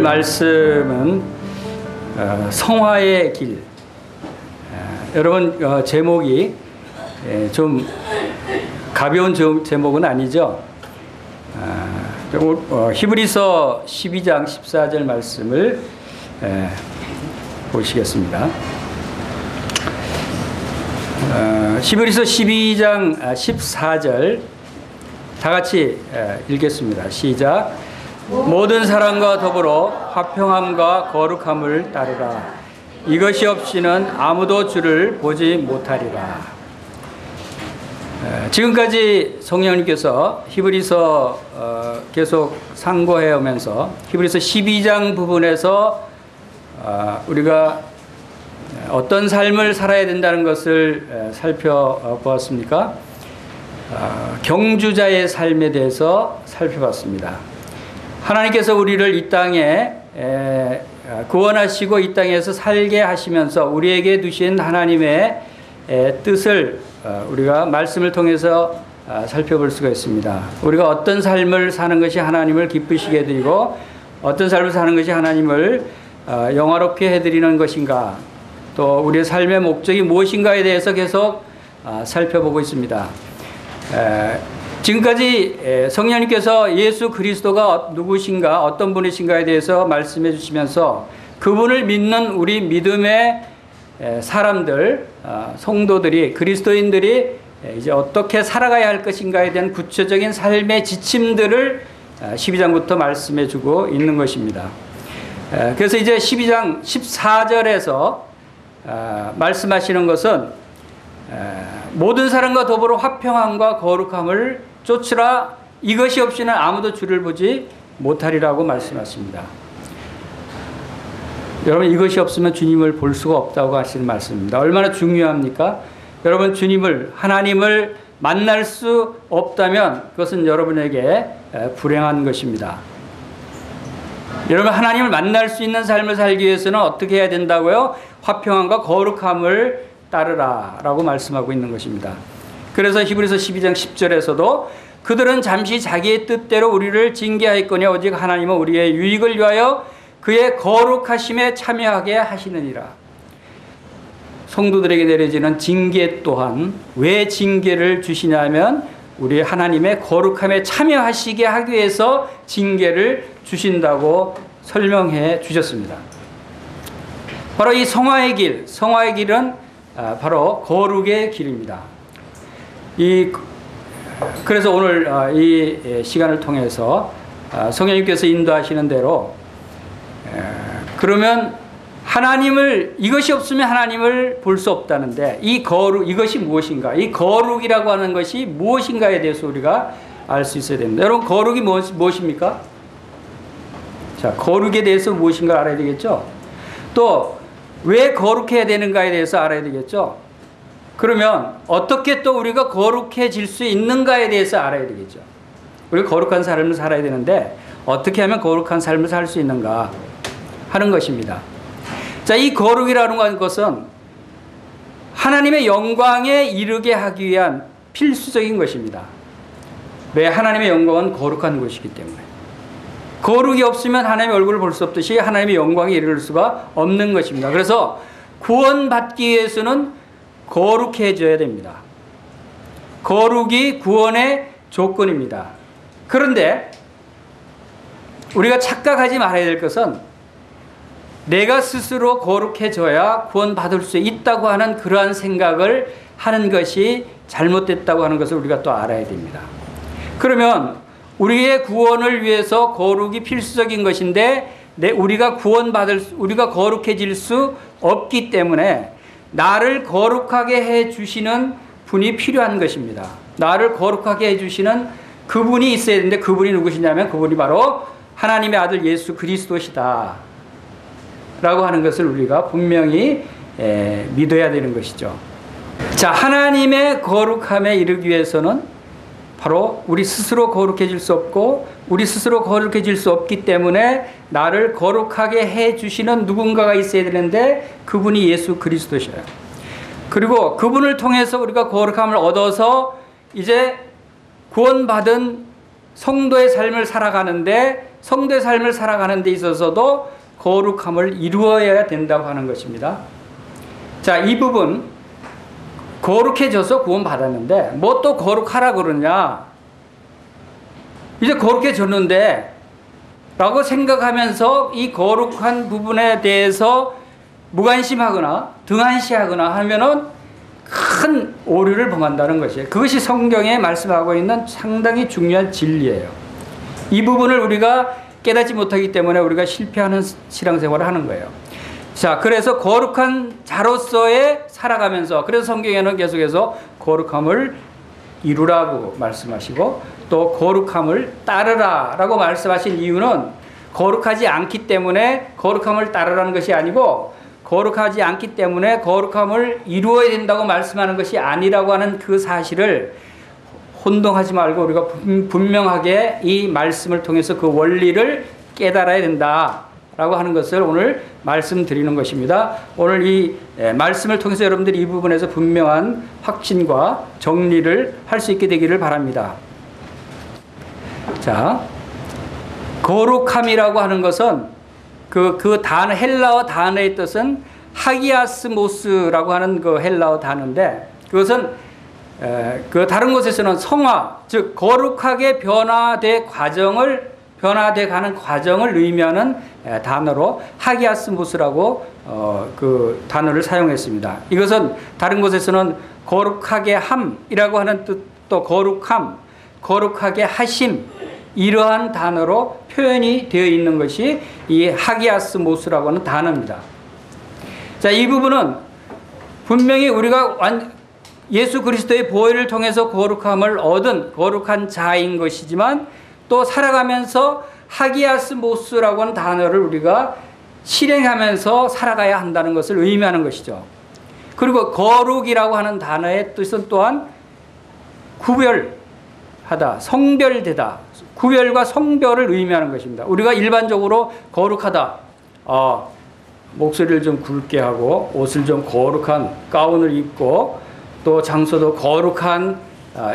말씀은 성화의 길. 여러분 제목이 좀 가벼운 제목은 아니죠. 히브리서 12장 14절 말씀을 보시겠습니다. 히브리서 12장 14절 다 같이 읽겠습니다. 시작. 모든 사람과 더불어 화평함과 거룩함을 따르라. 이것이 없이는 아무도 주를 보지 못하리라. 지금까지 성령님께서 히브리서 계속 상고해 오면서 히브리서 12장 부분에서 우리가 어떤 삶을 살아야 된다는 것을 살펴보았습니까? 경주자의 삶에 대해서 살펴봤습니다. 하나님께서 우리를 이 땅에 구원하시고 이 땅에서 살게 하시면서 우리에게 두신 하나님의 뜻을 우리가 말씀을 통해서 살펴볼 수가 있습니다. 우리가 어떤 삶을 사는 것이 하나님을 기쁘시게 해드리고 어떤 삶을 사는 것이 하나님을 영화롭게 해드리는 것인가, 또 우리의 삶의 목적이 무엇인가에 대해서 계속 살펴보고 있습니다. 지금까지 성령님께서 예수 그리스도가 누구신가, 어떤 분이신가에 대해서 말씀해 주시면서 그분을 믿는 우리 믿음의 사람들, 성도들이, 그리스도인들이 이제 어떻게 살아가야 할 것인가에 대한 구체적인 삶의 지침들을 12장부터 말씀해 주고 있는 것입니다. 그래서 이제 12장 14절에서 말씀하시는 것은 모든 사람과 더불어 화평함과 거룩함을 쫓으라. 이것이 없이는 아무도 주를 보지 못하리라고 말씀하십니다. 여러분, 이것이 없으면 주님을 볼 수가 없다고 하시는 말씀입니다. 얼마나 중요합니까? 여러분, 주님을, 하나님을 만날 수 없다면 그것은 여러분에게 불행한 것입니다. 여러분, 하나님을 만날 수 있는 삶을 살기 위해서는 어떻게 해야 된다고요? 화평함과 거룩함을 따르라 라고 말씀하고 있는 것입니다. 그래서 히브리서 12장 10절에서도 그들은 잠시 자기의 뜻대로 우리를 징계하였거니 오직 하나님은 우리의 유익을 위하여 그의 거룩하심에 참여하게 하시느니라. 성도들에게 내려지는 징계 또한 왜 징계를 주시냐면 우리 하나님의 거룩함에 참여하시게 하기 위해서 징계를 주신다고 설명해 주셨습니다. 바로 이 성화의 길, 성화의 길은 바로 거룩의 길입니다. 그래서 오늘 이 시간을 통해서 성령님께서 인도하시는 대로 그러면 하나님을, 이것이 없으면 하나님을 볼 수 없다는데 이 거룩, 이것이 무엇인가? 이 거룩이라고 하는 것이 무엇인가에 대해서 우리가 알 수 있어야 됩니다. 여러분, 거룩이 무엇입니까? 자, 거룩에 대해서 무엇인가 알아야 되겠죠? 또 왜 거룩해야 되는가에 대해서 알아야 되겠죠? 그러면 어떻게 또 우리가 거룩해질 수 있는가에 대해서 알아야 되겠죠. 우리가 거룩한 삶을 살아야 되는데 어떻게 하면 거룩한 삶을 살 수 있는가 하는 것입니다. 자, 이 거룩이라는 것은 하나님의 영광에 이르게 하기 위한 필수적인 것입니다. 왜? 하나님의 영광은 거룩한 것이기 때문에. 거룩이 없으면 하나님의 얼굴을 볼 수 없듯이 하나님의 영광에 이를 수가 없는 것입니다. 그래서 구원받기 위해서는 거룩해져야 됩니다. 거룩이 구원의 조건입니다. 그런데 우리가 착각하지 말아야 될 것은 내가 스스로 거룩해져야 구원받을 수 있다고 하는 그러한 생각을 하는 것이 잘못됐다고 하는 것을 우리가 또 알아야 됩니다. 그러면 우리의 구원을 위해서 거룩이 필수적인 것인데 우리가 거룩해질 수 없기 때문에 나를 거룩하게 해주시는 분이 필요한 것입니다. 나를 거룩하게 해주시는 그분이 있어야 되는데 그분이 누구시냐면 그분이 바로 하나님의 아들 예수 그리스도시다 라고 하는 것을 우리가 분명히 믿어야 되는 것이죠. 자, 하나님의 거룩함에 이르기 위해서는 바로 우리 스스로 거룩해질 수 없고 우리 스스로 거룩해질 수 없기 때문에 나를 거룩하게 해주시는 누군가가 있어야 되는데 그분이 예수 그리스도셔요. 그리고 그분을 통해서 우리가 거룩함을 얻어서 이제 구원받은 성도의 삶을 살아가는데 성도의 삶을 살아가는 데 있어서도 거룩함을 이루어야 된다고 하는 것입니다. 자, 이 부분 거룩해져서 구원받았는데 뭐 또 거룩하라 그러냐, 이제 거룩해졌는데 라고 생각하면서 이 거룩한 부분에 대해서 무관심하거나 등한시하거나 하면은 큰 오류를 범한다는 것이에요. 그것이 성경에 말씀하고 있는 상당히 중요한 진리예요. 이 부분을 우리가 깨닫지 못하기 때문에 우리가 실패하는 신앙생활을 하는 거예요. 자, 그래서 거룩한 자로서의 살아가면서, 그래서 성경에는 계속해서 거룩함을 이루라고 말씀하시고 또 거룩함을 따르라 라고 말씀하신 이유는 거룩하지 않기 때문에 거룩함을 따르라는 것이 아니고 거룩하지 않기 때문에 거룩함을 이루어야 된다고 말씀하는 것이 아니라고 하는 그 사실을 혼동하지 말고 우리가 분명하게 이 말씀을 통해서 그 원리를 깨달아야 된다라고 하는 것을 오늘 말씀드리는 것입니다. 오늘 이 말씀을 통해서 여러분들이 이 부분에서 분명한 확신과 정리를 할 수 있게 되기를 바랍니다. 자, 거룩함이라고 하는 것은 그 단어, 헬라어 단어의 뜻은 하기아스모스라고 하는 그 헬라어 단어인데, 그것은 그 다른 곳에서는 성화, 즉 거룩하게 변화돼 가는 과정을 의미하는 단어로 하기아스모스라고 그 단어를 사용했습니다. 이것은 다른 곳에서는 거룩하게 함이라고 하는 뜻도 거룩함, 거룩하게 하심, 이러한 단어로 표현이 되어 있는 것이 이 하기아스모스라고 하는 단어입니다. 자, 이 부분은 분명히 우리가 예수 그리스도의 보혈을 통해서 거룩함을 얻은 거룩한 자인 것이지만 또 살아가면서 하기아스모스라고 하는 단어를 우리가 실행하면서 살아가야 한다는 것을 의미하는 것이죠. 그리고 거룩이라고 하는 단어의 뜻은 또한 구별하다, 성별되다, 구별과 성별을 의미하는 것입니다. 우리가 일반적으로 거룩하다, 목소리를 좀 굵게 하고 옷을 좀 거룩한 가운을 입고 또 장소도 거룩한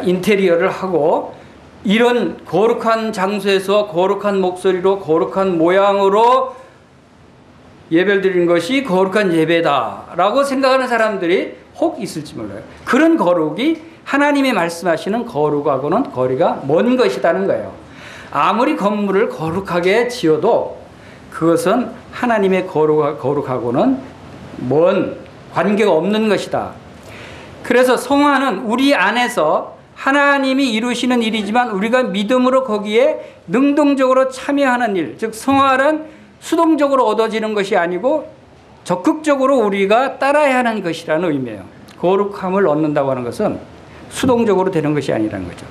인테리어를 하고 이런 거룩한 장소에서 거룩한 목소리로 거룩한 모양으로 예배를 드리는 것이 거룩한 예배다라고 생각하는 사람들이 혹 있을지 몰라요. 그런 거룩이 하나님이 말씀하시는 거룩하고는 거리가 먼 것이라는 거예요. 아무리 건물을 거룩하게 지어도 그것은 하나님의 거룩하고는 먼 관계가 없는 것이다. 그래서 성화는 우리 안에서 하나님이 이루시는 일이지만 우리가 믿음으로 거기에 능동적으로 참여하는 일, 즉 성화는 수동적으로 얻어지는 것이 아니고 적극적으로 우리가 따라야 하는 것이라는 의미예요. 거룩함을 얻는다고 하는 것은 수동적으로 되는 것이 아니라는 거죠.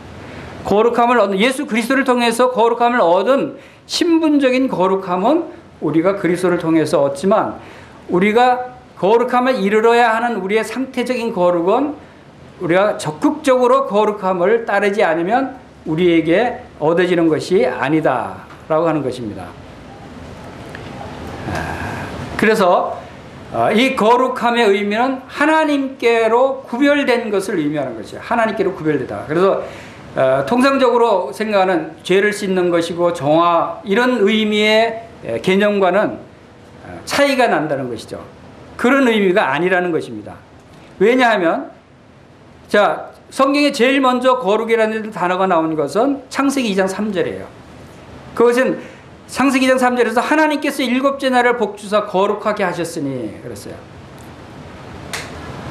거룩함을 얻는, 예수 그리스도를 통해서 거룩함을 얻은 신분적인 거룩함은 우리가 그리스도를 통해서 얻지만 우리가 거룩함을 이르러야 하는 우리의 상태적인 거룩은 우리가 적극적으로 거룩함을 따르지 않으면 우리에게 얻어지는 것이 아니다라고 하는 것입니다. 그래서 이 거룩함의 의미는 하나님께로 구별된 것을 의미하는 것이에요. 하나님께로 구별되다. 그래서 통상적으로 생각하는 죄를 씻는 것이고 정화, 이런 의미의 개념과는 차이가 난다는 것이죠. 그런 의미가 아니라는 것입니다. 왜냐하면 자, 성경에 제일 먼저 거룩이라는 단어가 나온 것은 창세기 2장 3절이에요. 그것은 창세기 2장 3절에서 하나님께서 일곱째 날을 복주사 거룩하게 하셨으니 그랬어요.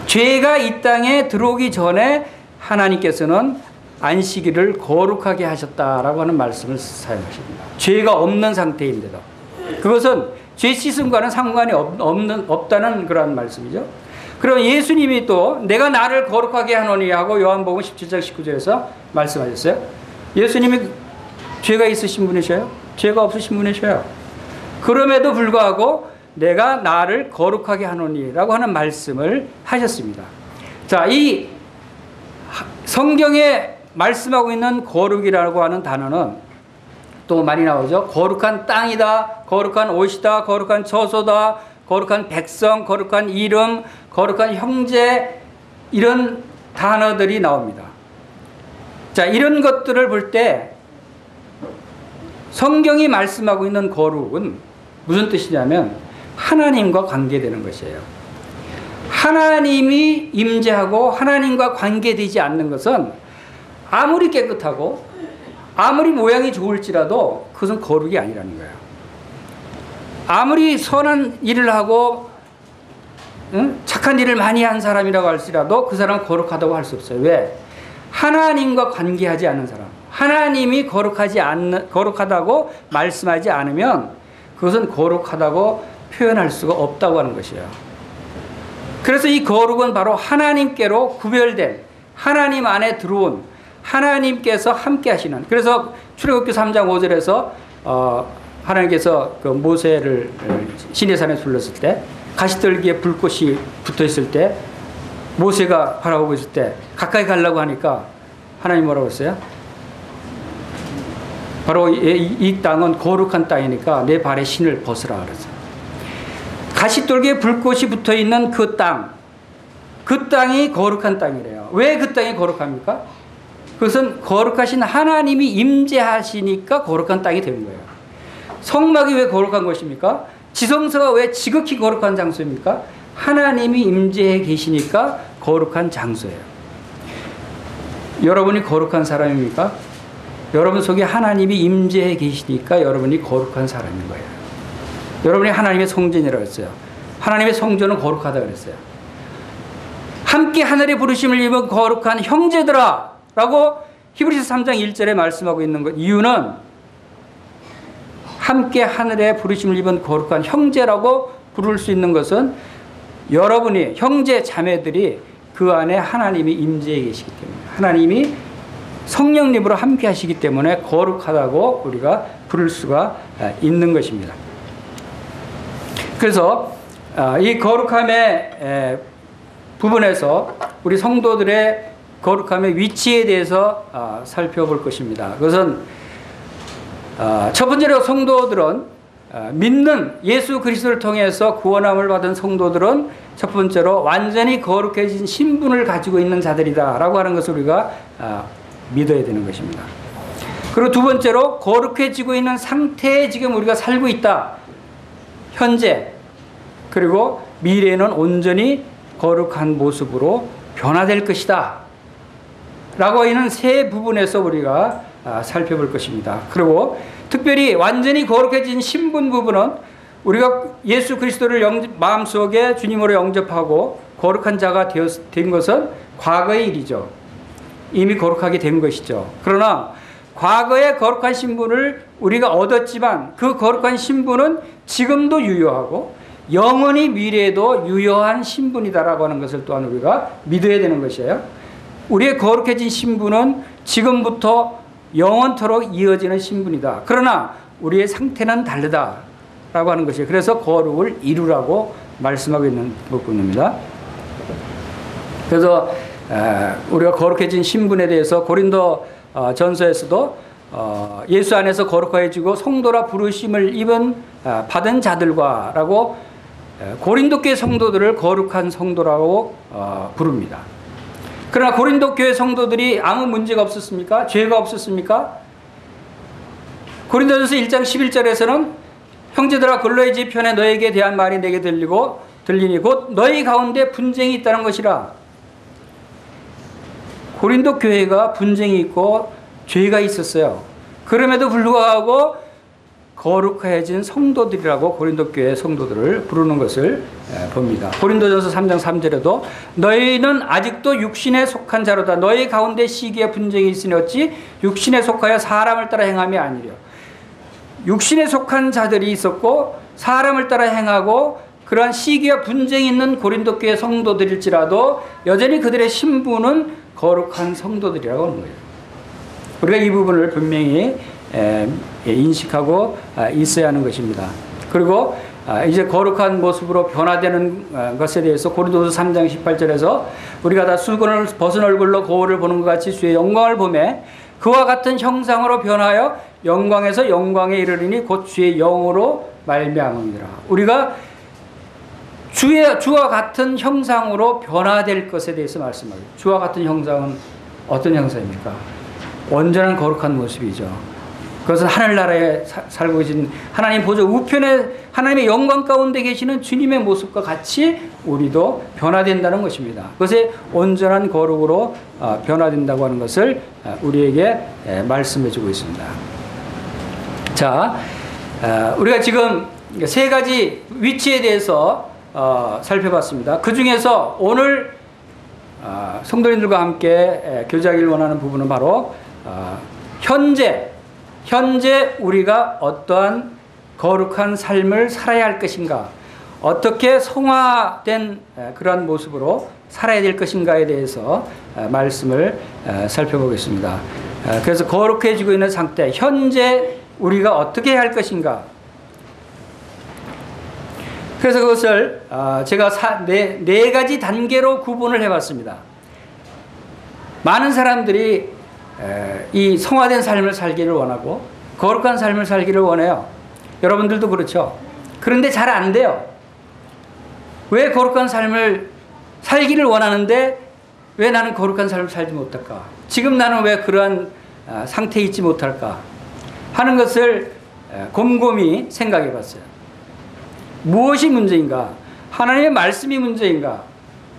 죄가 이 땅에 들어오기 전에 하나님께서는 안식일을 거룩하게 하셨다라고 하는 말씀을 사용하십니다. 죄가 없는 상태인데도 그것은 죄 씻음과는 상관이 없다는 그런 말씀이죠. 그럼 예수님이 또 내가 나를 거룩하게 하노니 하고 요한복음 17장 19절에서 말씀하셨어요. 예수님이 죄가 있으신 분이셔요? 죄가 없으신 분이셔요. 그럼에도 불구하고 내가 나를 거룩하게 하노니 라고 하는 말씀을 하셨습니다. 자, 이 성경에 말씀하고 있는 거룩이라고 하는 단어는 또 많이 나오죠. 거룩한 땅이다, 거룩한 옷이다, 거룩한 처소다, 거룩한 백성, 거룩한 이름, 거룩한 형제, 이런 단어들이 나옵니다. 자, 이런 것들을 볼 때 성경이 말씀하고 있는 거룩은 무슨 뜻이냐면 하나님과 관계되는 것이에요. 하나님이 임재하고 하나님과 관계되지 않는 것은 아무리 깨끗하고 아무리 모양이 좋을지라도 그것은 거룩이 아니라는 거예요. 아무리 선한 일을 하고 착한 일을 많이 한 사람이라고 할지라도 그 사람은 거룩하다고 할 수 없어요. 왜? 하나님과 관계하지 않는 사람, 하나님이 거룩하다고 말씀하지 않으면 그것은 거룩하다고 표현할 수가 없다고 하는 것이에요. 그래서 이 거룩은 바로 하나님께로 구별된, 하나님 안에 들어온, 하나님께서 함께 하시는. 그래서 출애굽기 3장 5절에서 하나님께서 그 모세를 시내산에 불렀을 때, 가시떨기에 불꽃이 붙어 있을 때, 모세가 바라보고 있을 때 가까이 가려고 하니까 하나님 뭐라고 했어요? 바로 이 땅은 거룩한 땅이니까 내 발에 신을 벗으라 그랬어요. 가시떨기에 불꽃이 붙어 있는 그 땅, 그 땅이 거룩한 땅이래요. 왜 그 땅이 거룩합니까? 그것은 거룩하신 하나님이 임재하시니까 거룩한 땅이 되는 거예요. 성막이 왜 거룩한 것입니까? 지성소가 왜 지극히 거룩한 장소입니까? 하나님이 임재해 계시니까 거룩한 장소예요. 여러분이 거룩한 사람입니까? 여러분 속에 하나님이 임재해 계시니까 여러분이 거룩한 사람인 거예요. 여러분이 하나님의 성전이라고 했어요. 하나님의 성전은 거룩하다고 그랬어요. 함께 하늘의 부르심을 입은 거룩한 형제들아 라고 히브리서 3장 1절에 말씀하고 있는 것. 이유는 함께 하늘의 부르심을 입은 거룩한 형제라고 부를 수 있는 것은 여러분이, 형제 자매들이 그 안에 하나님이 임재해 계시기 때문에, 하나님이 성령님으로 함께 하시기 때문에 거룩하다고 우리가 부를 수가 있는 것입니다. 그래서 이 거룩함의 부분에서 우리 성도들의 거룩함의 위치에 대해서 살펴볼 것입니다. 그것은 첫 번째로 성도들은 믿는 예수 그리스도를 통해서 구원함을 받은 성도들은 첫 번째로 완전히 거룩해진 신분을 가지고 있는 자들이다라고 하는 것을 우리가 믿어야 되는 것입니다. 그리고 두 번째로 거룩해지고 있는 상태에 지금 우리가 살고 있다. 현재, 그리고 미래에는 온전히 거룩한 모습으로 변화될 것이다 라고 하는 세 부분에서 우리가 살펴볼 것입니다. 그리고 특별히 완전히 거룩해진 신분 부분은 우리가 예수 그리스도를 마음속에 주님으로 영접하고 거룩한 자가 된 것은 과거의 일이죠. 이미 거룩하게 된 것이죠. 그러나 과거의 거룩한 신분을 우리가 얻었지만 그 거룩한 신분은 지금도 유효하고 영원히 미래에도 유효한 신분이다라고 하는 것을 또한 우리가 믿어야 되는 것이에요. 우리의 거룩해진 신분은 지금부터 영원토록 이어지는 신분이다. 그러나 우리의 상태는 다르다라고 하는 것이에요. 그래서 거룩을 이루라고 말씀하고 있는 부분입니다. 그래서 우리가 거룩해진 신분에 대해서 고린도 전서에서도 예수 안에서 거룩해지고 성도라 부르심을 받은 자들과라고 고린도 교회 성도들을 거룩한 성도라고 부릅니다. 그러나 고린도 교회 성도들이 아무 문제가 없었습니까? 죄가 없었습니까? 고린도전서 1장 11절에서는 형제들아 근로의 지편에 너에게 대한 말이 내게 들리니 곧 너희 가운데 분쟁이 있다는 것이라. 고린도 교회가 분쟁이 있고 죄가 있었어요. 그럼에도 불구하고 거룩해진 성도들이라고 고린도 교회 성도들을 부르는 것을 봅니다. 고린도전서 3장 3절에도 너희는 아직도 육신에 속한 자로다. 너희 가운데 시기에 분쟁이 있으니 어찌 육신에 속하여 사람을 따라 행함이 아니려. 육신에 속한 자들이 있었고 사람을 따라 행하고 그러한 시기와 분쟁이 있는 고린도 교회 성도들일지라도 여전히 그들의 신분은 거룩한 성도들이라고 하는 거예요. 우리가 이 부분을 분명히 인식하고 있어야 하는 것입니다. 그리고 이제 거룩한 모습으로 변화되는 것에 대해서 고린도서 3장 18절에서 우리가 다 수건을 벗은 얼굴로 거울을 보는 것 같이 주의 영광을 보매 그와 같은 형상으로 변하여 영광에서 영광에 이르리니 곧 주의 영으로 말미암음이라. 우리가 주와 같은 형상으로 변화될 것에 대해서 말씀합니다. 주와 같은 형상은 어떤 형상입니까? 온전한 거룩한 모습이죠. 그것은 하늘나라에 살고 계신 하나님 보좌 우편에 하나님의 영광 가운데 계시는 주님의 모습과 같이 우리도 변화된다는 것입니다. 그것에 온전한 거룩으로 변화된다고 하는 것을 우리에게 말씀해 주고 있습니다. 자, 우리가 지금 세 가지 위치에 대해서 살펴봤습니다. 그 중에서 오늘 성도님들과 함께 교제하기를 원하는 부분은 바로 현재 우리가 어떠한 거룩한 삶을 살아야 할 것인가, 어떻게 성화된 그러한 모습으로 살아야 될 것인가에 대해서 말씀을 살펴보겠습니다. 그래서 거룩해지고 있는 상태, 현재 우리가 어떻게 해야 할 것인가. 그래서 그것을 제가 네 가지 단계로 구분을 해봤습니다. 많은 사람들이 이 성화된 삶을 살기를 원하고 거룩한 삶을 살기를 원해요. 여러분들도 그렇죠. 그런데 잘 안 돼요. 왜 거룩한 삶을 살기를 원하는데 왜 나는 거룩한 삶을 살지 못할까? 지금 나는 왜 그러한 상태에 있지 못할까? 하는 것을 곰곰이 생각해 봤어요. 무엇이 문제인가? 하나님의 말씀이 문제인가?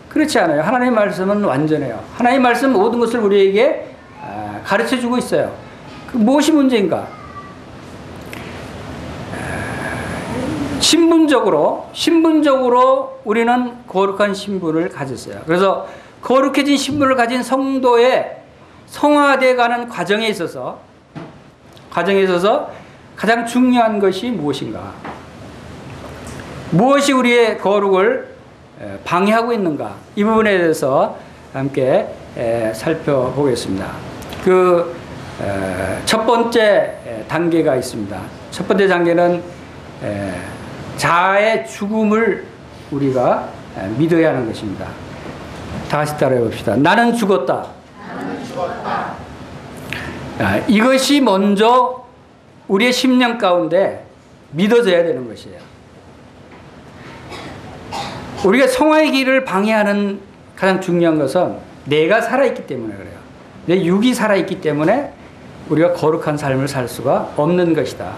그렇지 않아요. 하나님의 말씀은 완전해요. 하나님의 말씀은 모든 것을 우리에게 가르쳐주고 있어요. 무엇이 문제인가? 신분적으로 우리는 거룩한 신분을 가졌어요. 그래서 거룩해진 신분을 가진 성도의 성화되어 가는 과정에 있어서 가장 중요한 것이 무엇인가? 무엇이 우리의 거룩을 방해하고 있는가? 이 부분에 대해서 함께 살펴보겠습니다. 첫 번째 단계가 있습니다. 첫 번째 단계는 자아의 죽음을 우리가 믿어야 하는 것입니다. 다시 따라해 봅시다. 나는 죽었다. 이것이 먼저 우리의 심령 가운데 믿어져야 되는 것이에요. 우리가 성화의 길을 방해하는 가장 중요한 것은 내가 살아있기 때문에 그래요. 내 육이 살아있기 때문에 우리가 거룩한 삶을 살 수가 없는 것이다.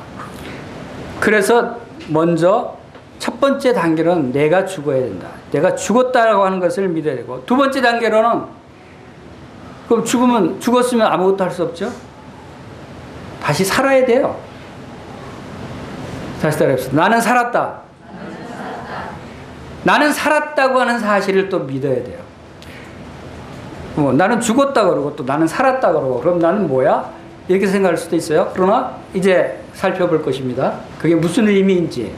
그래서 먼저 첫 번째 단계는 내가 죽어야 된다. 내가 죽었다라고 하는 것을 믿어야 되고, 두 번째 단계로는 그럼 죽었으면 아무것도 할 수 없죠. 다시 살아야 돼요. 다시 따라해봅시다. 나는 살았다. 나는 살았다고 하는 사실을 또 믿어야 돼요. 나는 죽었다 그러고 또 나는 살았다 그러고 그럼 나는 뭐야? 이렇게 생각할 수도 있어요. 그러나 이제 살펴볼 것입니다. 그게 무슨 의미인지.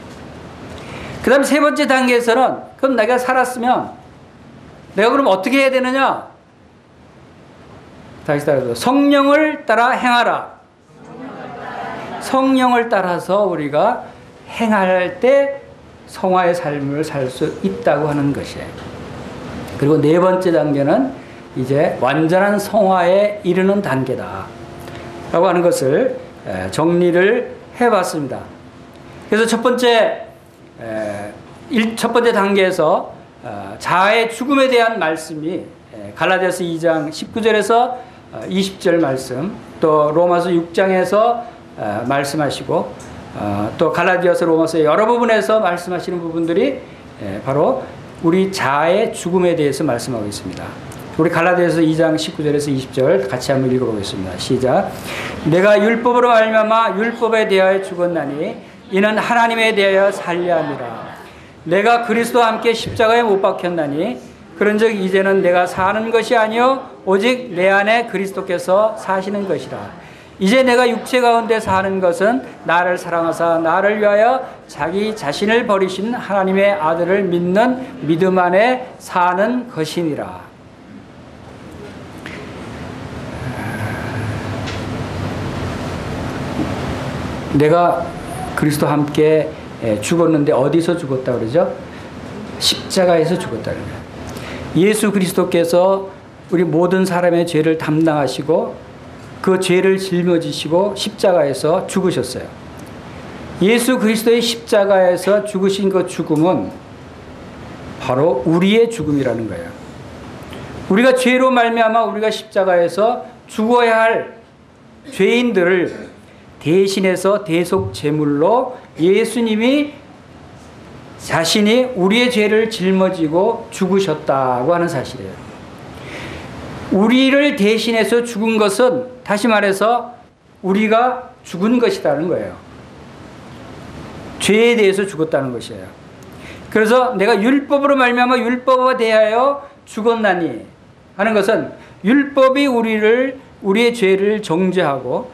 그 다음에 세 번째 단계에서는 그럼 내가 살았으면 내가 그럼 어떻게 해야 되느냐? 다시 따라서 성령을 따라 행하라. 성령을 따라서 우리가 행할 때 성화의 삶을 살 수 있다고 하는 것이에요. 그리고 네 번째 단계는 이제 완전한 성화에 이르는 단계다 라고 하는 것을 정리를 해봤습니다. 그래서 첫 번째 단계에서 자아의 죽음에 대한 말씀이 갈라디아서 2장 19절에서 20절 말씀, 또 로마서 6장에서 말씀하시고 또 갈라디아서 로마서 여러 부분에서 말씀하시는 부분들이 바로 우리 자아의 죽음에 대해서 말씀하고 있습니다. 우리 갈라디아서 2장 19절에서 20절 같이 한번 읽어보겠습니다. 시작. 내가 율법으로 말미암아 율법에 대하여 죽었나니 이는 하나님에 대하여 살려 함이라. 내가 그리스도와 함께 십자가에 못 박혔나니 그런즉 이제는 내가 사는 것이 아니요 오직 내 안에 그리스도께서 사시는 것이라. 이제 내가 육체 가운데 사는 것은 나를 사랑하사 나를 위하여 자기 자신을 버리신 하나님의 아들을 믿는 믿음 안에 사는 것이니라. 내가 그리스도와 함께 죽었는데 어디서 죽었다 그러죠? 십자가에서 죽었다 그래요. 예수 그리스도께서 우리 모든 사람의 죄를 담당하시고 그 죄를 짊어지시고 십자가에서 죽으셨어요. 예수 그리스도의 십자가에서 죽으신 그 죽음은 바로 우리의 죽음이라는 거예요. 우리가 죄로 말미암아 우리가 십자가에서 죽어야 할 죄인들을 대신해서 대속 제물로 예수님이 자신이 우리의 죄를 짊어지고 죽으셨다고 하는 사실이에요. 우리를 대신해서 죽은 것은 다시 말해서 우리가 죽은 것이라는 거예요. 죄에 대해서 죽었다는 것이에요. 그래서 내가 율법으로 말미암아 율법에 대하여 죽었나니 하는 것은 율법이 우리의 죄를 정죄하고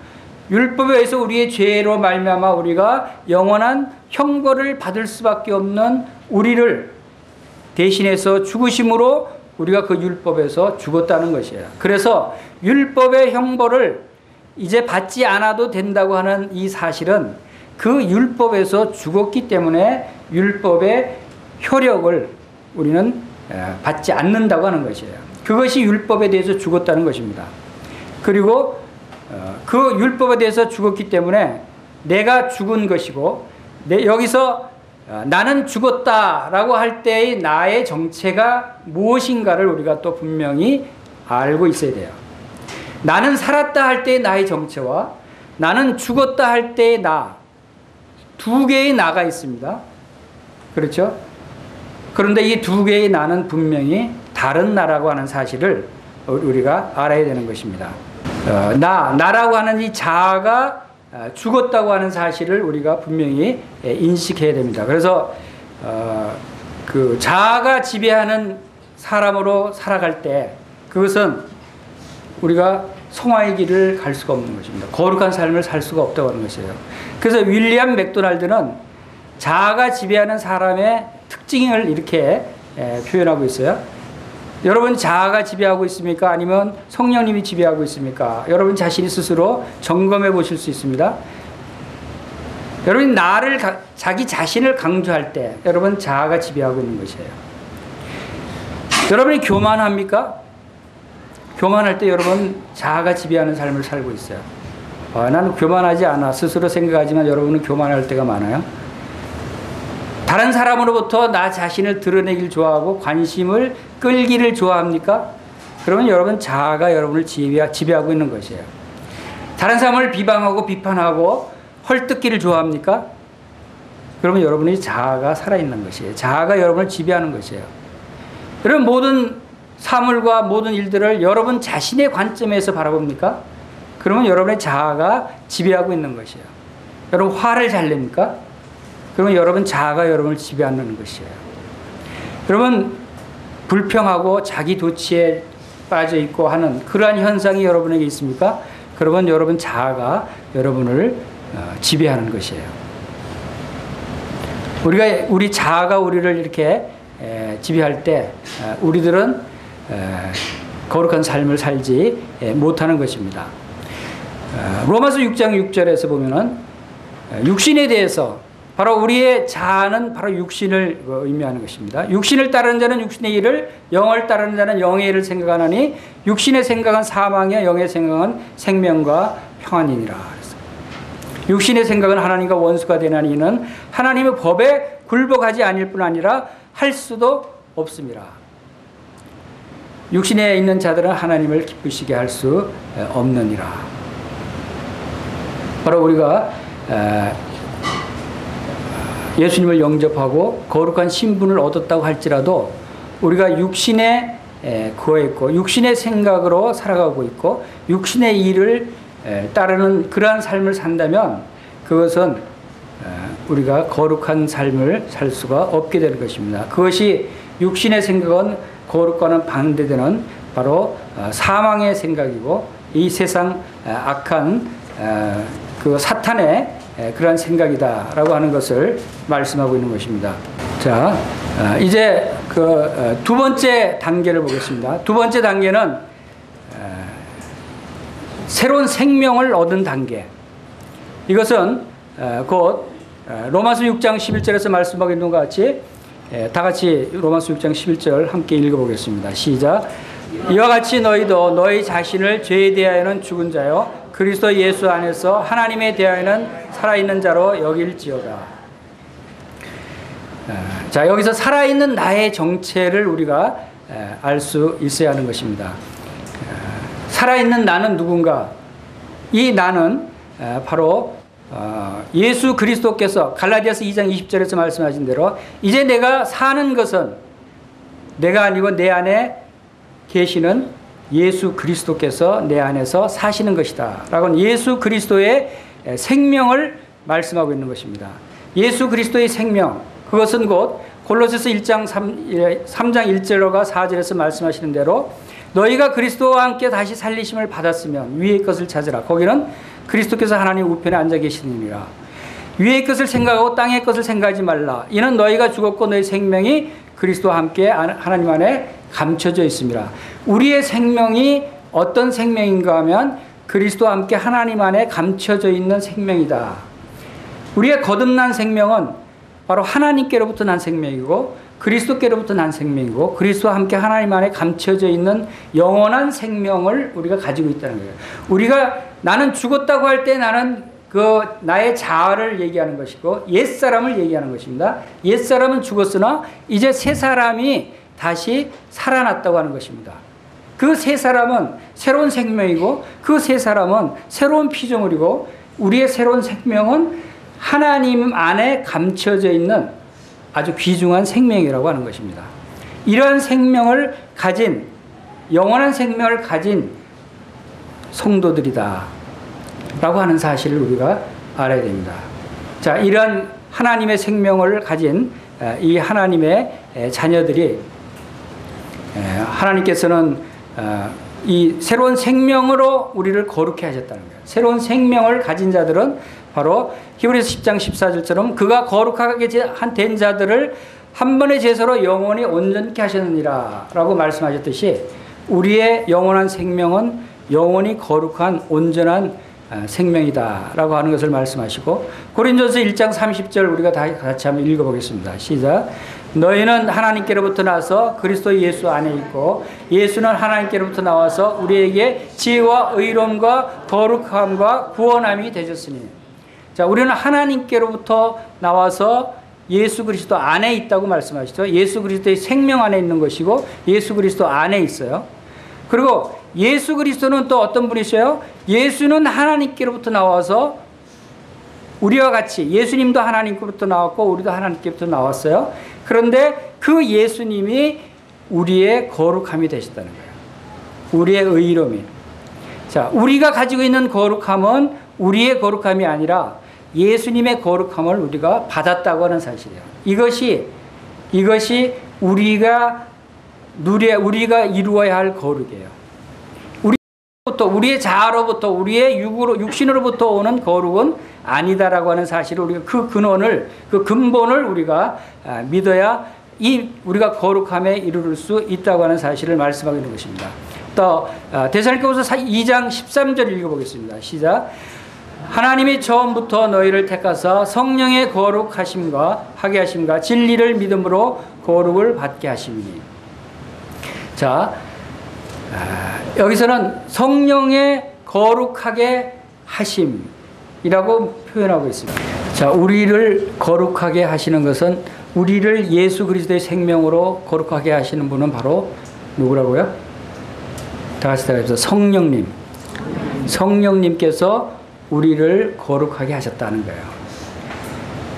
율법에 의해서 우리의 죄로 말미암아 우리가 영원한 형벌을 받을 수밖에 없는 우리를 대신해서 죽으심으로 우리가 그 율법에서 죽었다는 것이에요. 그래서 율법의 형벌을 이제 받지 않아도 된다고 하는 이 사실은 그 율법에서 죽었기 때문에 율법의 효력을 우리는 받지 않는다고 하는 것이에요. 그것이 율법에 대해서 죽었다는 것입니다. 그리고 그 율법에 대해서 죽었기 때문에 내가 죽은 것이고 여기서 나는 죽었다라고 할 때의 나의 정체가 무엇인가를 우리가 또 분명히 알고 있어야 돼요. 나는 살았다 할 때의 나의 정체와 나는 죽었다 할 때의 나, 두 개의 나가 있습니다. 그렇죠? 그런데 이 두 개의 나는 분명히 다른 나라고 하는 사실을 우리가 알아야 되는 것입니다. 나라고 하는 이 자아가 죽었다고 하는 사실을 우리가 분명히 인식해야 됩니다. 그래서 그 자아가 지배하는 사람으로 살아갈 때 그것은 우리가 성화의 길을 갈 수가 없는 것입니다. 거룩한 삶을 살 수가 없다고 하는 것이에요. 그래서 윌리엄 맥도날드는 자아가 지배하는 사람의 특징을 이렇게 표현하고 있어요. 여러분 자아가 지배하고 있습니까? 아니면 성령님이 지배하고 있습니까? 여러분 자신이 스스로 점검해 보실 수 있습니다. 여러분이 자기 자신을 강조할 때 여러분 자아가 지배하고 있는 것이에요. 여러분이 교만합니까? 교만할 때 여러분 자아가 지배하는 삶을 살고 있어요. 나는 교만하지 않아 스스로 생각하지만 여러분은 교만할 때가 많아요. 다른 사람으로부터 나 자신을 드러내길 좋아하고 관심을 끌기를 좋아합니까? 그러면 여러분 자아가 여러분을 지배하고 있는 것이에요. 다른 사람을 비방하고 비판하고 헐뜯기를 좋아합니까? 그러면 여러분의 자아가 살아있는 것이에요. 자아가 여러분을 지배하는 것이에요. 여러분 모든 사물과 모든 일들을 여러분 자신의 관점에서 바라봅니까? 그러면 여러분의 자아가 지배하고 있는 것이에요. 여러분 화를 잘 냅니까? 그러면 여러분 자아가 여러분을 지배하는 것이에요. 여러분 불평하고 자기 도취에 빠져 있고 하는 그러한 현상이 여러분에게 있습니까? 그러면 여러분 자아가 여러분을 지배하는 것이에요. 우리 자아가 우리를 이렇게 지배할 때 우리들은 거룩한 삶을 살지 못하는 것입니다. 로마서 6장 6절에서 보면은 육신에 대해서 바로 우리의 자아는 바로 육신을 의미하는 것입니다. 육신을 따르는 자는 육신의 일을, 영을 따르는 자는 영의 일을 생각하나니 육신의 생각은 사망이요 영의 생각은 생명과 평안이니라. 육신의 생각은 하나님과 원수가 되나니 이는 하나님의 법에 굴복하지 아닐 뿐 아니라 할 수도 없습니다. 육신에 있는 자들은 하나님을 기쁘시게 할 수 없느니라. 바로 우리가 예수님을 영접하고 거룩한 신분을 얻었다고 할지라도 우리가 육신에 거했고 육신의 생각으로 살아가고 있고 육신의 일을 따르는 그러한 삶을 산다면 그것은 우리가 거룩한 삶을 살 수가 없게 되는 것입니다. 그것이 육신의 생각은 거룩과는 반대되는 바로 사망의 생각이고 이 세상 악한 그 사탄의 그러한 생각이다라고 하는 것을 말씀하고 있는 것입니다. 자, 이제 그 두 번째 단계를 보겠습니다. 두 번째 단계는 새로운 생명을 얻은 단계. 이것은 곧 로마서 6장 11절에서 말씀하고 있는 것 같이 다 같이 로마서 6장 11절 함께 읽어보겠습니다. 시작. 이와 같이 너희도 너희 자신을 죄에 대하여는 죽은 자요 그리스도 예수 안에서 하나님에 대하여는 살아있는 자로 여길지어다. 자, 여기서 살아있는 나의 정체를 우리가 알 수 있어야 하는 것입니다. 살아있는 나는 누군가? 이 나는 바로 예수 그리스도께서 갈라디아서 2장 20절에서 말씀하신 대로 이제 내가 사는 것은 내가 아니고 내 안에 계시는 예수 그리스도께서 내 안에서 사시는 것이다 라고 예수 그리스도의 생명을 말씀하고 있는 것입니다. 예수 그리스도의 생명, 그것은 곧 골로새서 1장 3장 1절과 4절에서 말씀하시는 대로 너희가 그리스도와 함께 다시 살리심을 받았으면 위의 것을 찾으라. 거기는 그리스도께서 하나님 우편에 앉아 계시느니라. 위의 것을 생각하고 땅의 것을 생각하지 말라. 이는 너희가 죽었고 너희 생명이 그리스도와 함께 하나님 안에 감춰져 있습니다. 우리의 생명이 어떤 생명인가 하면 그리스도와 함께 하나님 안에 감춰져 있는 생명이다. 우리의 거듭난 생명은 바로 하나님께로부터 난 생명이고 그리스도께로부터 난 생명이고 그리스도와 함께 하나님 안에 감춰져 있는 영원한 생명을 우리가 가지고 있다는 거예요. 우리가 나는 죽었다고 할 때 나는 그 나의 자아를 얘기하는 것이고 옛사람을 얘기하는 것입니다. 옛사람은 죽었으나 이제 새 사람이 다시 살아났다고 하는 것입니다. 그 새 사람은 새로운 생명이고 그 새 사람은 새로운 피조물이고 우리의 새로운 생명은 하나님 안에 감춰져 있는 아주 귀중한 생명이라고 하는 것입니다. 이러한 생명을 가진 영원한 생명을 가진 성도들이다 라고 하는 사실을 우리가 알아야 됩니다. 자, 이러한 하나님의 생명을 가진 이 하나님의 자녀들이 하나님께서는 이 새로운 생명으로 우리를 거룩해 하셨다는 거예요. 새로운 생명을 가진 자들은 바로 히브리서 10장 14절처럼 그가 거룩하게 된 자들을 한 번의 제사로 영원히 온전케 하셨느니라 라고 말씀하셨듯이 우리의 영원한 생명은 영원히 거룩한 온전한 생명이다 라고 하는 것을 말씀하시고 고린도서 1장 30절 우리가 다 같이 한번 읽어보겠습니다. 시작. 너희는 하나님께로부터 나서 그리스도 예수 안에 있고 예수는 하나님께로부터 나와서 우리에게 지혜와 의로움과 거룩함과 구원함이 되셨으니. 자, 우리는 하나님께로부터 나와서 예수 그리스도 안에 있다고 말씀하시죠. 예수 그리스도의 생명 안에 있는 것이고 예수 그리스도 안에 있어요. 그리고 예수 그리스도는 또 어떤 분이셔요? 예수는 하나님께로부터 나와서 우리와 같이 예수님도 하나님께로부터 나왔고 우리도 하나님께로부터 나왔어요. 그런데 그 예수님이 우리의 거룩함이 되셨다는 거예요. 우리의 의로움이. 자, 우리가 가지고 있는 거룩함은 우리의 거룩함이 아니라 예수님의 거룩함을 우리가 받았다고 하는 사실이에요. 이것이 우리가 이루어야 할 거룩이에요. 우리의 자아로부터 우리의 육신으로부터 오는 거룩은 아니다라고 하는 사실을 우리가 그 근본을 우리가 믿어야 우리가 거룩함에 이르를 수 있다고 하는 사실을 말씀하고 있는 것입니다. 또 데살로니가후서 2장 13절 읽어보겠습니다. 시작. 하나님이 처음부터 너희를 택하사 성령의 거룩하심과 하게 하심과 진리를 믿음으로 거룩을 받게 하심이니. 자, 여기서는 성령의 거룩하게 하심이라고 표현하고 있습니다. 자, 우리를 거룩하게 하시는 것은 우리를 예수 그리스도의 생명으로 거룩하게 하시는 분은 바로 누구라고요? 다 같이 따라해서 성령님. 성령님께서 우리를 거룩하게 하셨다는 거예요.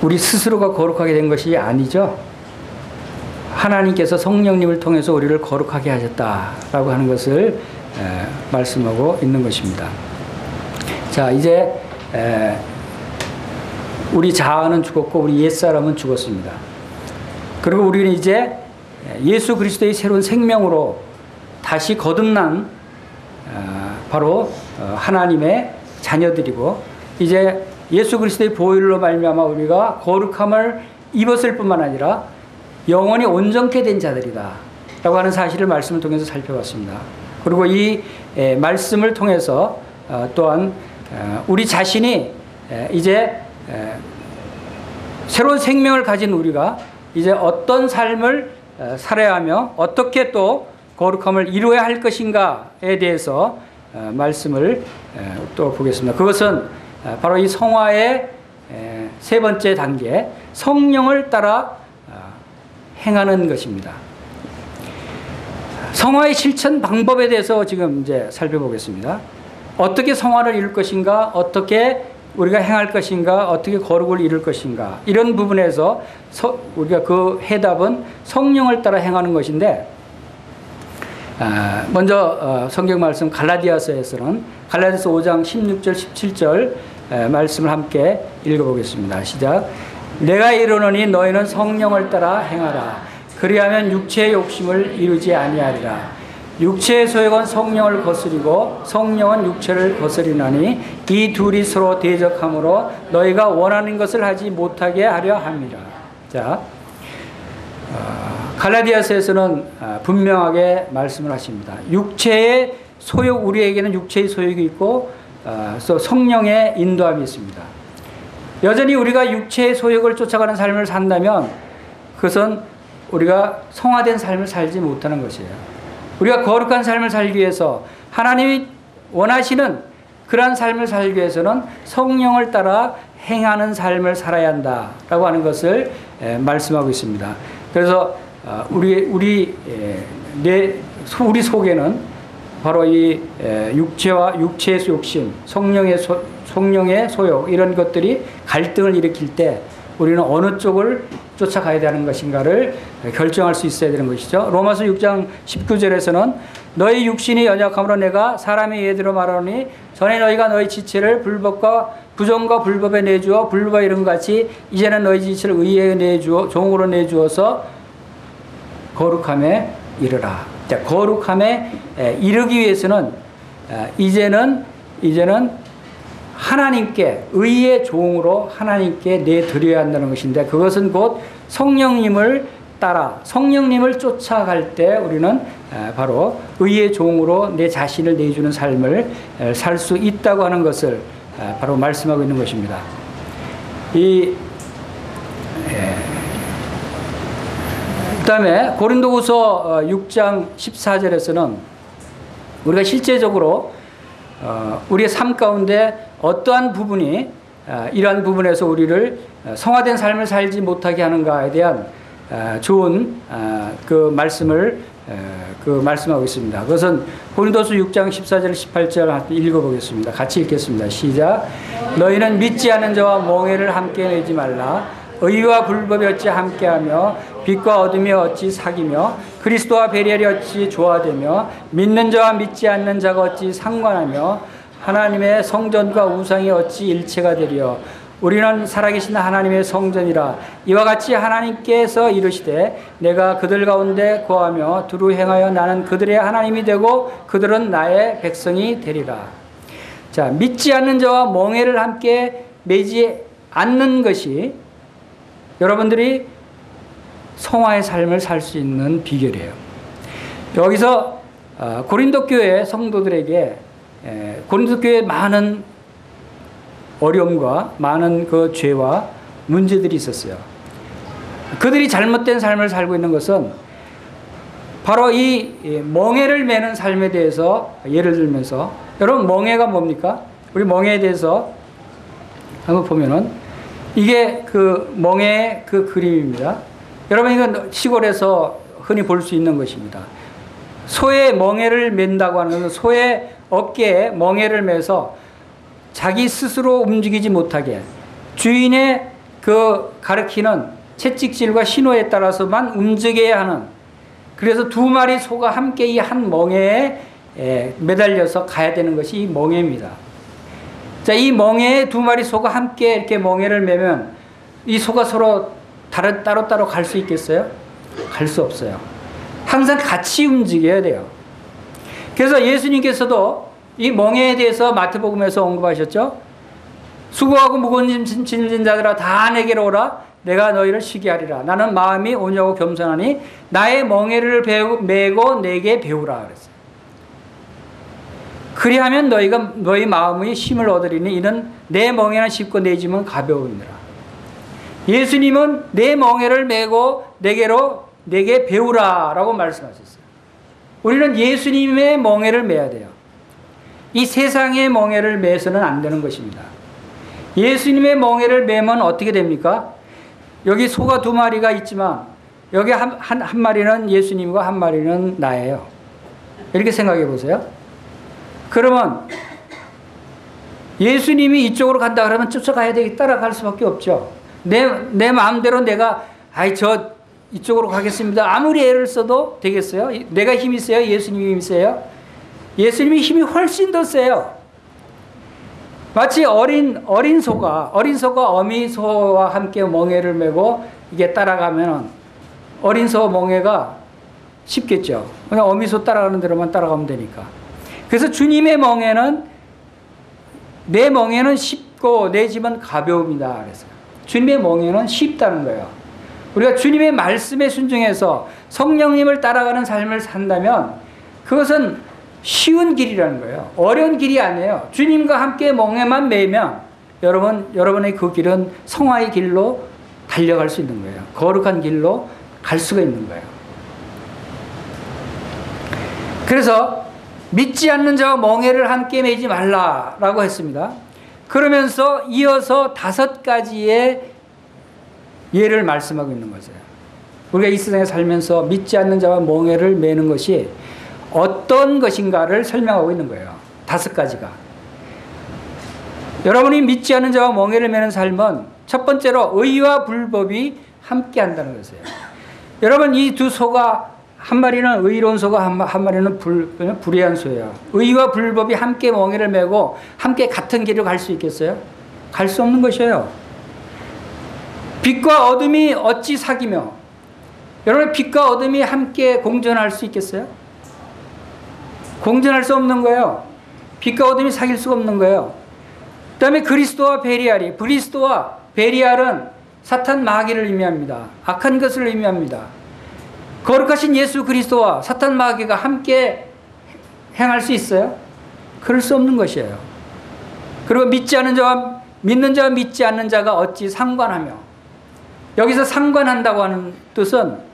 우리 스스로가 거룩하게 된 것이 아니죠. 하나님께서 성령님을 통해서 우리를 거룩하게 하셨다라고 하는 것을 말씀하고 있는 것입니다. 자, 이제 우리 자아는 죽었고 우리 옛사람은 죽었습니다. 그리고 우리는 이제 예수 그리스도의 새로운 생명으로 다시 거듭난 바로 하나님의 자녀들이고 이제 예수 그리스도의 보혈로 말미암아 우리가 거룩함을 입었을 뿐만 아니라 영원히 온전케 된 자들이다 라고 하는 사실을 말씀을 통해서 살펴봤습니다. 그리고 이 말씀을 통해서 또한 우리 자신이 이제 새로운 생명을 가진 우리가 이제 어떤 삶을 살아야 하며 어떻게 또 거룩함을 이루어야 할 것인가에 대해서 말씀을 또 보겠습니다. 그것은 바로 이 성화의 세 번째 단계, 성령을 따라 행하는 것입니다. 성화의 실천 방법에 대해서 지금 이제 살펴보겠습니다. 어떻게 성화를 이룰 것인가, 어떻게 우리가 행할 것인가, 어떻게 거룩을 이룰 것인가, 이런 부분에서 우리가 그 해답은 성령을 따라 행하는 것인데, 먼저 성경 말씀 갈라디아서에서는 갈라디아서 5장 16절 17절 말씀을 함께 읽어보겠습니다. 시작. 내가 이르노니 너희는 성령을 따라 행하라. 그리하면 육체의 욕심을 이루지 아니하리라. 육체의 소욕은 성령을 거스리고 성령은 육체를 거스리나니 이 둘이 서로 대적하므로 너희가 원하는 것을 하지 못하게 하려 함이라. 자, 갈라디아서에서는 분명하게 말씀을 하십니다. 육체의 소욕, 우리에게는 육체의 소욕이 있고 성령의 인도함이 있습니다. 여전히 우리가 육체의 소욕을 쫓아가는 삶을 산다면 그것은 우리가 성화된 삶을 살지 못하는 것이에요. 우리가 거룩한 삶을 살기 위해서, 하나님이 원하시는 그러한 삶을 살기 위해서는 성령을 따라 행하는 삶을 살아야 한다라고 하는 것을 말씀하고 있습니다. 그래서 우리 속에는 바로 이 육체의 욕심, 성령의 소욕, 이런 것들이 갈등을 일으킬 때 우리는 어느 쪽을 쫓아가야 되는 것인가를 결정할 수 있어야 되는 것이죠. 로마서 6장 19절에서는 너희 육신이 연약함으로 내가 사람의 예대로 말하노니 전에 너희가 너희 지체를 부정과 불법에 내주어 불법과 이런 것 같이 이제는 너희 지체를 의에 내주어 종으로 내주어서 거룩함에 이르라. 자, 거룩함에 이르기 위해서는 이제는 하나님께, 의의 종으로 하나님께 내드려야 한다는 것인데, 그것은 곧 성령님을 따라 성령님을 쫓아갈 때 우리는 바로 의의 종으로 내 자신을 내주는 삶을 살 수 있다고 하는 것을 바로 말씀하고 있는 것입니다. 그다음에 고린도후서 6장 14절에서는 우리가 실제적으로 우리의 삶 가운데 어떠한 부분이 이러한 부분에서 우리를 성화된 삶을 살지 못하게 하는가에 대한 좋은 그 말씀을 말씀하고 있습니다. 그것은 고린도서 6장 14절 18절 읽어보겠습니다. 같이 읽겠습니다. 시작. 너희는 믿지 않는 자와 멍에를 함께 내지 말라. 의와 불법이 어찌 함께하며 빛과 어둠이 어찌 사귀며 그리스도와 베리알이 어찌 조화되며 믿는 자와 믿지 않는 자가 어찌 상관하며 하나님의 성전과 우상이 어찌 일체가 되리요. 우리는 살아계신 하나님의 성전이라. 이와 같이 하나님께서 이르시되 내가 그들 가운데 거하며 두루 행하여 나는 그들의 하나님이 되고 그들은 나의 백성이 되리라. 자, 믿지 않는 자와 멍에를 함께 매지 않는 것이 여러분들이 성화의 삶을 살 수 있는 비결이에요. 여기서 고린도 교회 성도들에게 고린도 교회에 많은 어려움과 많은 그 죄와 문제들이 있었어요. 그들이 잘못된 삶을 살고 있는 것은 바로 이 멍에를 매는 삶에 대해서 예를 들면서, 여러분 멍에가 뭡니까? 우리 멍에에 대해서 한번 보면은 이게 그 멍에의 그 그림입니다. 여러분 이건 시골에서 흔히 볼 수 있는 것입니다. 소의 멍에를 맨다고 하는 것은 소의 어깨에 멍에를 매서 자기 스스로 움직이지 못하게 주인의 그 가르치는 채찍질과 신호에 따라서만 움직여야 하는, 그래서 두 마리 소가 함께 이 한 멍에에 매달려서 가야 되는 것이 이 멍에입니다. 자, 이 멍에에 두 마리 소가 함께 이렇게 멍에를 매면 이 소가 서로 따로따로 갈 수 있겠어요? 갈 수 없어요. 항상 같이 움직여야 돼요. 그래서 예수님께서도 이 멍에에 대해서 마태복음에서 언급하셨죠. 수고하고 무거운 짐진 자들아 다 내게로 오라. 내가 너희를 쉬게 하리라. 나는 마음이 온유하고 겸손하니 나의 멍에를 메고 내게 배우라 그랬어요. 그리하면 너희 마음의 쉼을 얻으리니 이는 내 멍에는 쉽고 내 짐은 가벼우니라. 예수님은 내 멍에를 메고 내게 배우라라고 말씀하셨어요. 우리는 예수님의 멍에를 메야 돼요. 이 세상의 멍에를 매서는 안 되는 것입니다. 예수님의 멍에를 매면 어떻게 됩니까? 여기 소가 두 마리가 있지만 여기 한 마리는 예수님과 한 마리는 나예요. 이렇게 생각해 보세요. 그러면 예수님이 이쪽으로 간다 그러면 쫓아가야 되기 따라갈 수밖에 없죠. 내 마음대로 내가 이쪽으로 가겠습니다. 아무리 애를 써도 되겠어요? 내가 힘이 세요? 예수님이 힘이 세요? 예수님이 힘이 훨씬 더 세요. 마치 어린 소가 어미 소와 함께 멍에를 메고 이게 따라가면 어린 소 멍에가 쉽겠죠. 그냥 어미 소 따라가는 대로만 따라가면 되니까. 그래서 주님의 멍에는, 내 멍에는 쉽고 내 짐은 가벼움이다 그랬어요. 주님의 멍에는 쉽다는 거예요. 우리가 주님의 말씀에 순종해서 성령님을 따라가는 삶을 산다면 그것은 쉬운 길이라는 거예요. 어려운 길이 아니에요. 주님과 함께 멍에만 매면 여러분의 그 길은 성화의 길로 달려갈 수 있는 거예요. 거룩한 길로 갈 수가 있는 거예요. 그래서 믿지 않는 자와 멍에를 함께 매지 말라라고 했습니다. 그러면서 이어서 5가지의 예를 말씀하고 있는 거죠. 우리가 이 세상에 살면서 믿지 않는 자와 멍에를 매는 것이 어떤 것인가를 설명하고 있는 거예요. 5가지가. 여러분이 믿지 않는 자와 멍에를 매는 삶은 첫 번째로 의와 불법이 함께 한다는 것이에요. 여러분, 이 두 소가, 한 마리는 의로운 소가 한 마리는 불의한 소예요. 의와 불법이 함께 멍에를 메고 함께 같은 길을 갈 수 있겠어요? 갈 수 없는 것이에요. 빛과 어둠이 어찌 사귀며, 여러분, 빛과 어둠이 함께 공존할 수 있겠어요? 공존할 수 없는 거예요. 빛과 어둠이 사귈 수가 없는 거예요. 그 다음에 그리스도와 베리알이, 그리스도와 베리알은 사탄 마귀를 의미합니다. 악한 것을 의미합니다. 거룩하신 예수 그리스도와 사탄 마귀가 함께 행할 수 있어요? 그럴 수 없는 것이에요. 그리고 믿는 자와 믿지 않는 자가 어찌 상관하며, 여기서 상관한다고 하는 뜻은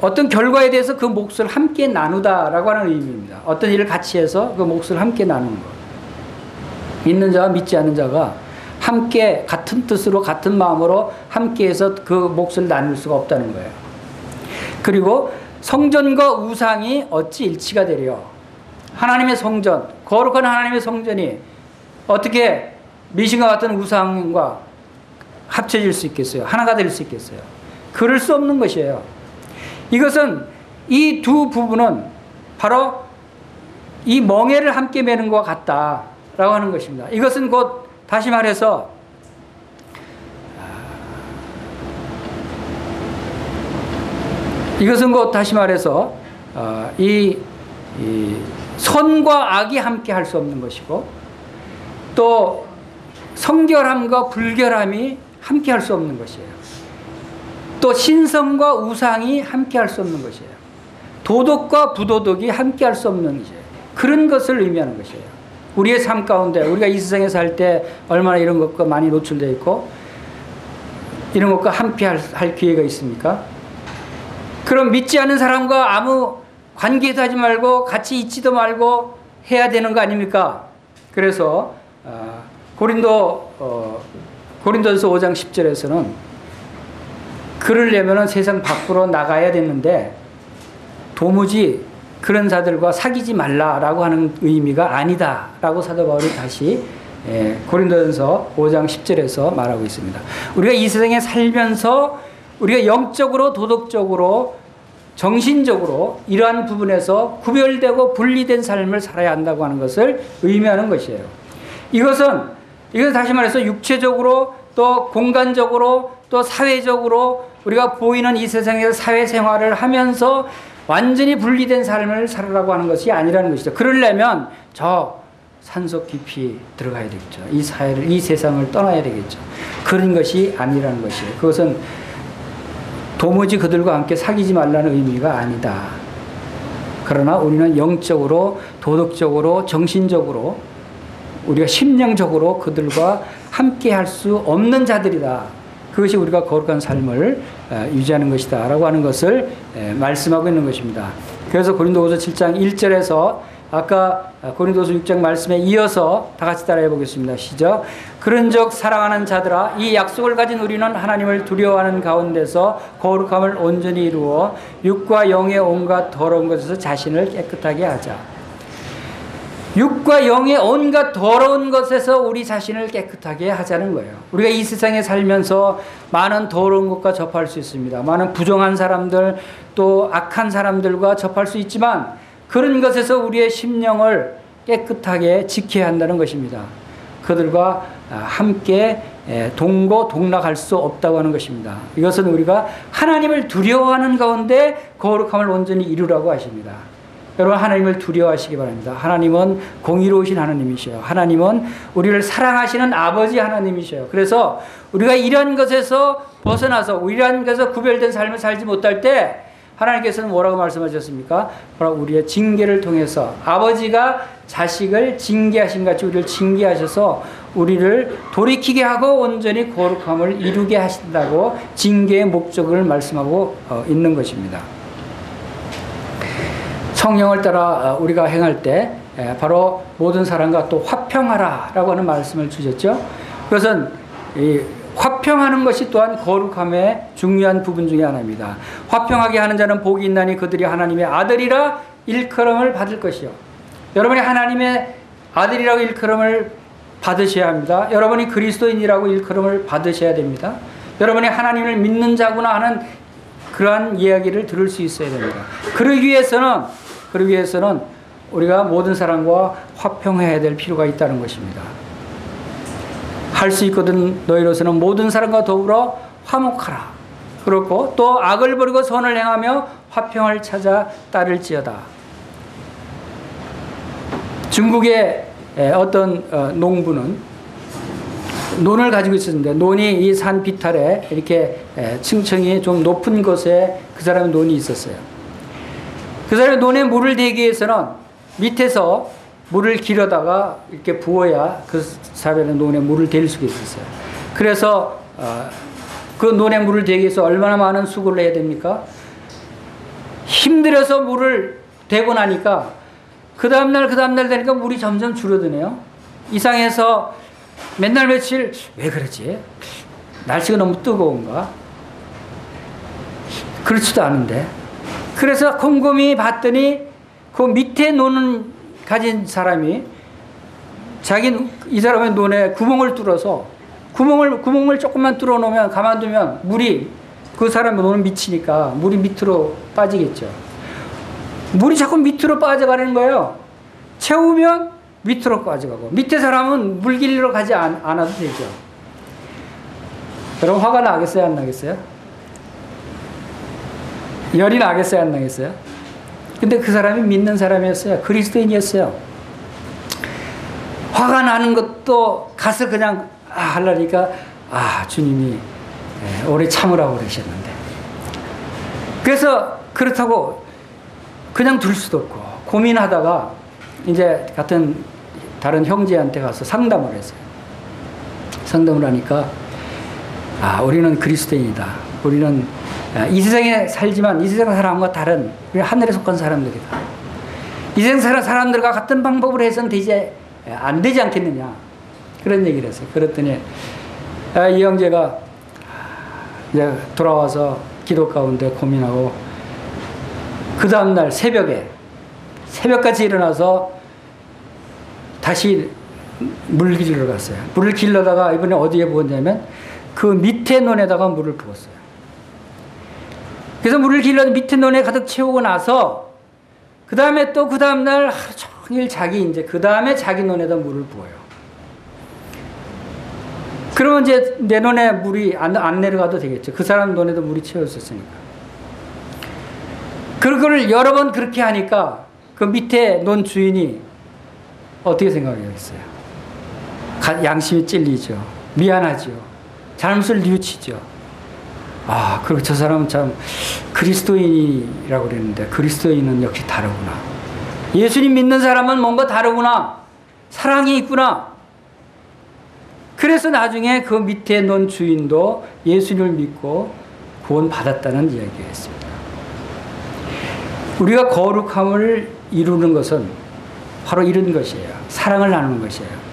어떤 결과에 대해서 그 몫을 함께 나누다라고 하는 의미입니다. 어떤 일을 같이 해서 그 몫을 함께 나누는 것. 믿는 자와 믿지 않는 자가 함께 같은 뜻으로 같은 마음으로 함께해서 그 몫을 나눌 수가 없다는 거예요. 그리고 성전과 우상이 어찌 일치가 되려. 하나님의 성전, 거룩한 하나님의 성전이 어떻게 미신과 같은 우상과 합쳐질 수 있겠어요? 하나가 될 수 있겠어요? 그럴 수 없는 것이에요. 이것은, 이 두 부분은 바로 이 멍에를 함께 매는 것과 같다라고 하는 것입니다. 이것은 곧 다시 말해서 이 선과 악이 함께 할 수 없는 것이고, 또 성결함과 불결함이 함께 할 수 없는 것이에요. 또 신성과 우상이 함께 할 수 없는 것이에요. 도덕과 부도덕이 함께 할 수 없는 것이에요. 그런 것을 의미하는 것이에요. 우리의 삶 가운데, 우리가 이 세상에 살 때 얼마나 이런 것과 많이 노출되어 있고 이런 것과 함께 할 기회가 있습니까? 그럼 믿지 않는 사람과 아무 관계도 하지 말고 같이 있지도 말고 해야 되는 거 아닙니까? 그래서 고린도전서 5장 10절에서는 그러려면 세상 밖으로 나가야 되는데 도무지 그런 자들과 사귀지 말라라고 하는 의미가 아니다라고 사도 바울이 다시 고린도전서 5장 10절에서 말하고 있습니다. 우리가 이 세상에 살면서 우리가 영적으로, 도덕적으로, 정신적으로 이러한 부분에서 구별되고 분리된 삶을 살아야 한다고 하는 것을 의미하는 것이에요. 이것은 다시 말해서 육체적으로, 또 공간적으로, 또 사회적으로 우리가 보이는 이 세상에서 사회생활을 하면서 완전히 분리된 삶을 살으라고 하는 것이 아니라는 것이죠. 그러려면 저 산속 깊이 들어가야 되겠죠. 이 세상을 떠나야 되겠죠. 그런 것이 아니라는 것이에요. 그것은 도무지 그들과 함께 사귀지 말라는 의미가 아니다. 그러나 우리는 영적으로, 도덕적으로, 정신적으로, 우리가 심령적으로 그들과 함께 할 수 없는 자들이다. 그것이 우리가 거룩한 삶을 유지하는 것이다 라고 하는 것을 말씀하고 있는 것입니다. 그래서 고린도후서 7장 1절에서 아까 고린도서 6장 말씀에 이어서 다 같이 따라해 보겠습니다. 시작. 그런즉 사랑하는 자들아, 이 약속을 가진 우리는 하나님을 두려워하는 가운데서 거룩함을 온전히 이루어 육과 영의 온갖 더러운 것에서 자신을 깨끗하게 하자. 육과 영의 온갖 더러운 것에서 우리 자신을 깨끗하게 하자는 거예요. 우리가 이 세상에 살면서 많은 더러운 것과 접할 수 있습니다. 많은 부정한 사람들, 또 악한 사람들과 접할 수 있지만 그런 것에서 우리의 심령을 깨끗하게 지켜야 한다는 것입니다. 그들과 함께 동고동락할 수 없다고 하는 것입니다. 이것은 우리가 하나님을 두려워하는 가운데 거룩함을 온전히 이루라고 하십니다. 여러분, 하나님을 두려워하시기 바랍니다. 하나님은 공의로우신 하나님이셔요. 하나님은 우리를 사랑하시는 아버지 하나님이셔요. 그래서 우리가 이런 것에서 벗어나서 이런 것에서 구별된 삶을 살지 못할 때 하나님께서는 뭐라고 말씀하셨습니까? 바로 우리의 징계를 통해서 아버지가 자식을 징계하신 같이 우리를 징계하셔서 우리를 돌이키게 하고 온전히 거룩함을 이루게 하신다고 징계의 목적을 말씀하고 있는 것입니다. 성령을 따라 우리가 행할 때 바로 모든 사람과 또 화평하라 라고 하는 말씀을 주셨죠. 그것은 이 화평하는 것이 또한 거룩함의 중요한 부분 중에 하나입니다. 화평하게 하는 자는 복이 있나니 그들이 하나님의 아들이라 일컬음을 받을 것이요. 여러분이 하나님의 아들이라고 일컬음을 받으셔야 합니다. 여러분이 그리스도인이라고 일컬음을 받으셔야 됩니다. 여러분이 하나님을 믿는 자구나 하는 그러한 이야기를 들을 수 있어야 됩니다. 그러기 위해서는 우리가 모든 사람과 화평해야 될 필요가 있다는 것입니다. 할 수 있거든 너희로서는 모든 사람과 더불어 화목하라. 그렇고 또 악을 버리고 선을 행하며 화평을 찾아 따를지어다. 중국의 어떤 농부는 논을 가지고 있었는데 논이 이 산 비탈에 이렇게 층층이 좀 높은 곳에 그 사람의 논이 있었어요. 그 사람의 논에 물을 대기 위해서는 밑에서 물을 길어다가 이렇게 부어야 그 사람의 논에 물을 댈 수가 있었어요. 그래서 그 논에 물을 대기 위해서 얼마나 많은 수고를 해야 됩니까? 힘들어서 물을 대고 나니까 그 다음날 되니까 물이 점점 줄어드네요. 이상해서 맨날 며칠 왜 그러지? 날씨가 너무 뜨거운가? 그렇지도 않은데. 그래서 곰곰이 봤더니 그 밑에 논을 가진 사람이 이 사람의 논에 구멍을 뚫어서 구멍을 조금만 뚫어 놓으면 가만두면 물이 그 사람의 논을 미치니까 물이 밑으로 빠지겠죠. 물이 자꾸 밑으로 빠져가는 거예요. 채우면 밑으로 빠져가고 밑에 사람은 물 길러 가지 않아도 되죠. 여러분, 화가 나겠어요? 안 나겠어요? 열이 나겠어요? 안 나겠어요? 근데 그 사람이 믿는 사람이었어요. 그리스도인이었어요. 화가 나는 것도 가서 그냥 하려니까 주님이 오래 참으라고 그러셨는데, 그래서 그렇다고 그냥 둘 수도 없고 고민하다가 이제 같은 다른 형제한테 가서 상담을 했어요. 상담을 하니까 우리는 그리스도인이다. 우리는 이 세상에 살지만 이 세상 사람과 다른 우리 하늘에 속한 사람들이다. 이 세상 사람들과 같은 방법으로 해서는 안 되지 않겠느냐, 그런 얘기를 했어요. 그랬더니 이 형제가 이제 돌아와서 기도 가운데 고민하고 그 다음날 새벽같이 일어나서 다시 물 길러 갔어요. 물을 길러다가 이번에 어디에 부었냐면 그 밑에 논에다가 물을 부었어요. 그래서 물을 길러 밑에 논에 가득 채우고 나서 그 다음에 또 그 다음날 하루 종일 그 다음에 자기 논에다 물을 부어요. 그러면 이제 내 논에 물이 안 내려가도 되겠죠. 그 사람 논에도 물이 채워졌으니까. 그걸 여러 번 그렇게 하니까 그 밑에 논 주인이 어떻게 생각하겠어요? 양심이 찔리죠. 미안하죠. 잘못을 뉘우치죠. 그리고 저 사람은 참 그리스도인이라고 그랬는데 그리스도인은 역시 다르구나. 예수님 믿는 사람은 뭔가 다르구나. 사랑이 있구나. 그래서 나중에 그 밑에 논 주인도 예수님을 믿고 구원 받았다는 이야기가 있습니다. 우리가 거룩함을 이루는 것은 바로 이런 것이에요. 사랑을 나누는 것이에요.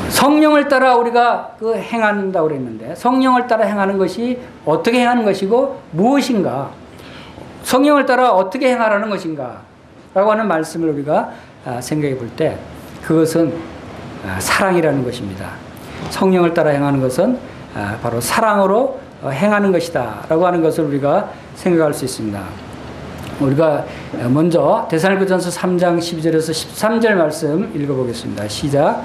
성령을 따라 우리가 행한다고 그랬는데 성령을 따라 행하는 것이 어떻게 행하는 것이고 무엇인가? 성령을 따라 어떻게 행하라는 것인가 라고 하는 말씀을 우리가 생각해 볼 때 그것은 사랑이라는 것입니다. 성령을 따라 행하는 것은 바로 사랑으로 행하는 것이다 라고 하는 것을 우리가 생각할 수 있습니다. 우리가 먼저 데살로니가전서 3장 12절에서 13절 말씀 읽어보겠습니다. 시작.